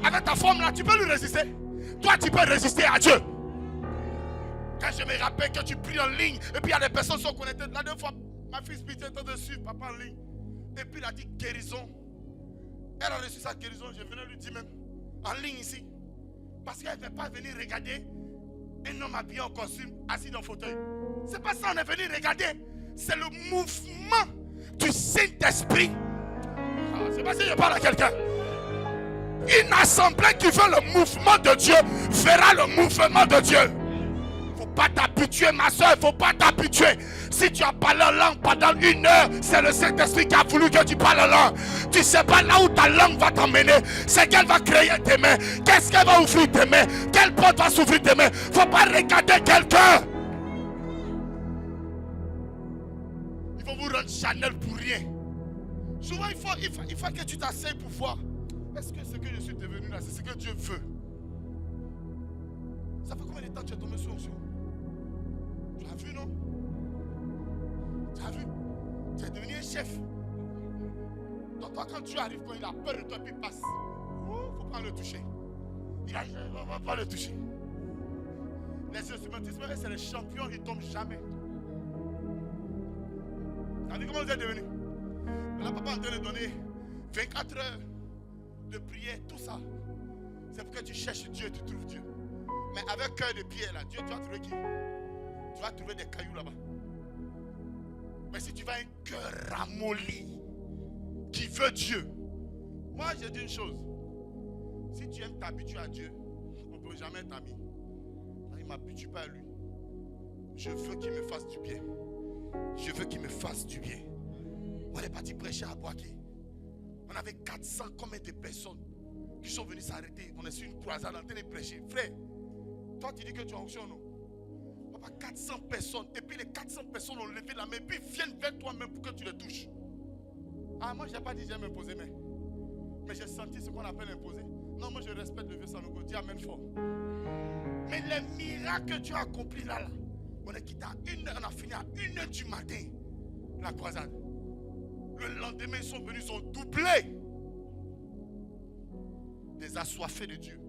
avec ta forme là, tu peux lui résister. Toi, tu peux résister à Dieu. Quand je me rappelle que tu pries en ligne, et puis il y a des personnes qui sont connectées. La dernière fois, ma fille Spitz était de suivre papa en ligne. Et puis il a dit guérison. Elle a reçu sa guérison, je venais lui dire même, en ligne ici. Parce qu'elle ne veut pas venir regarder un homme habillé en costume, assis dans le fauteuil. C'est pas ça, on est venu regarder. C'est le mouvement du Saint-Esprit. C'est pas si je parle à quelqu'un. Une assemblée qui veut le mouvement de Dieu verra le mouvement de Dieu. Il ne faut pas t'habituer, ma soeur, il ne faut pas t'habituer. Si tu as parlé en langue pendant 1 heure, c'est le Saint-Esprit qui a voulu que tu parles en langue. Tu ne sais pas là où ta langue va t'emmener. C'est qu'elle va créer tes mains. Qu'est-ce qu'elle va ouvrir tes mains? Quelle porte va s'ouvrir tes mains? Il ne faut pas regarder quelqu'un. Il faut vous rendre Chanel pour rien. Souvent, il faut que tu t'asseyes pour voir. Est-ce que ce que je suis devenu là, c'est ce que Dieu veut? Ça fait combien de temps que tu es tombé sur onction? Tu as vu, non? Tu as vu? Tu es devenu un chef. Donc toi, quand Dieu arrive, quand il a peur de toi, puis il passe. Il ne faut pas le toucher. Il ne va pas le toucher. Les instrumentistes, c'est les champions, ils ne tombent jamais. Tu as vu comment vous êtes devenu? Là, papa est en train de donner 24 heures de prière, tout ça. C'est pour que tu cherches Dieu et tu trouves Dieu. Mais avec cœur de pierre, là, Dieu, tu vas trouver qui? Tu vas trouver des cailloux là-bas. Mais si tu vas un cœur ramolli, qui veut Dieu. Moi, j'ai dit une chose. Si tu aimes t'habituer à Dieu, on ne peut jamais être ami. Il ne m'habitue pas à lui. Je veux qu'il me fasse du bien. Je veux qu'il me fasse du bien. On est parti prêcher à Boaké. On avait 400 combien de personnes qui sont venues s'arrêter. On est sur une croisade en train de prêcher. Frère, toi tu dis que tu as onction, non? Papa, 400 personnes. Et puis les 400 personnes ont levé la main. Et puis viennent vers toi-même pour que tu les touches. Ah, moi je n'ai pas dit j'aime imposer, mais j'ai senti ce qu'on appelle imposer. Non, moi je respecte le vieux Sanogo. Dis amen fort. Mais les miracles que tu as accomplis là, on est quitté à 1h, on a fini à 1h du matin. La croisade. Le lendemain, ils sont venus, ils ont doublé. Des assoiffés de Dieu.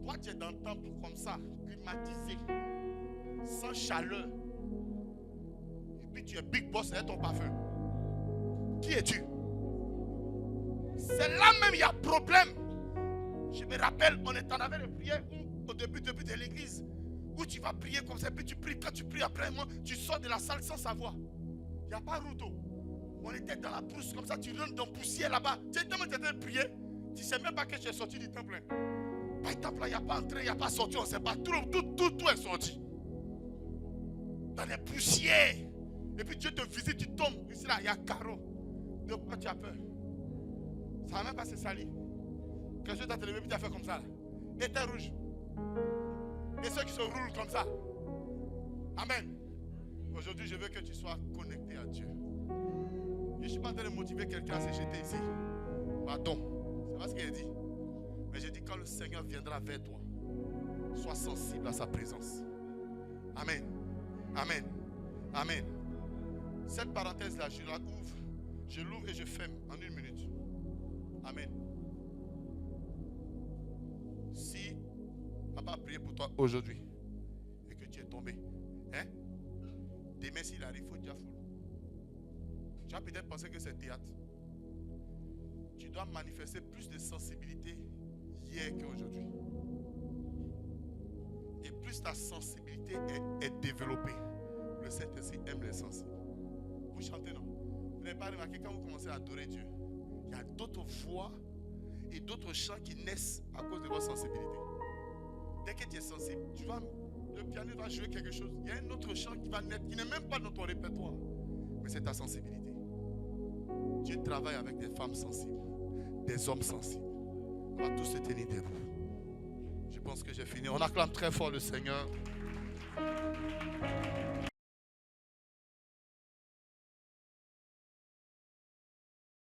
Toi, tu es dans le temple comme ça, climatisé, sans chaleur. Et puis tu es big boss avec ton parfum. Qui es-tu? C'est là même il y a problème. Je me rappelle, on est en avait de prière au début de l'église. Où tu vas prier comme ça, puis tu pries. Quand tu pries après moi, tu sors de la salle sans savoir. Il n'y a pas route. On était dans la brousse comme ça, tu rentres dans la poussière là-bas. Tu es tellement en train de prier, tu ne sais même pas que tu es sorti du temple. Pas le temple, il n'y a pas entré, il n'y a pas sorti, on ne sait pas. Tout est sorti. Dans les poussières. Et puis Dieu te visite, tu tombes. Ici là, il y a carreau. De quoi tu as peur? Ça va même pas se salir. Quand Dieu t'a levé, puis tu as fait comme ça. Et t'es rouge. Et ceux qui se roulent comme ça. Amen. Aujourd'hui, je veux que tu sois connecté à Dieu. Je ne suis pas en train de motiver quelqu'un à se jeter ici. Pardon. C'est pas ce qu'il a dit. Mais j'ai dit quand le Seigneur viendra vers toi, sois sensible à sa présence. Amen. Amen. Amen. Cette parenthèse-là, je la ouvre. Je l'ouvre et je ferme en 1 minute. Amen. Si pour toi aujourd'hui et que tu es tombé, hein? Demain, s'il arrive, il faut dire full. Tu as peut-être pensé que c'est théâtre. Tu dois manifester plus de sensibilité hier qu'aujourd'hui. Et plus ta sensibilité est développée, le Saint-Esprit aime les sensibles. Vous chantez, non? Vous n'avez pas remarqué quand vous commencez à adorer Dieu, il y a d'autres voix et d'autres chants qui naissent à cause de votre sensibilité. Dès que tu es sensible, le piano va jouer quelque chose. Il y a un autre chant qui va naître, qui n'est même pas dans ton répertoire. Mais c'est ta sensibilité. Dieu travaille avec des femmes sensibles, des hommes sensibles. On va tous se tenir debout. Je pense que j'ai fini. On acclame très fort le Seigneur.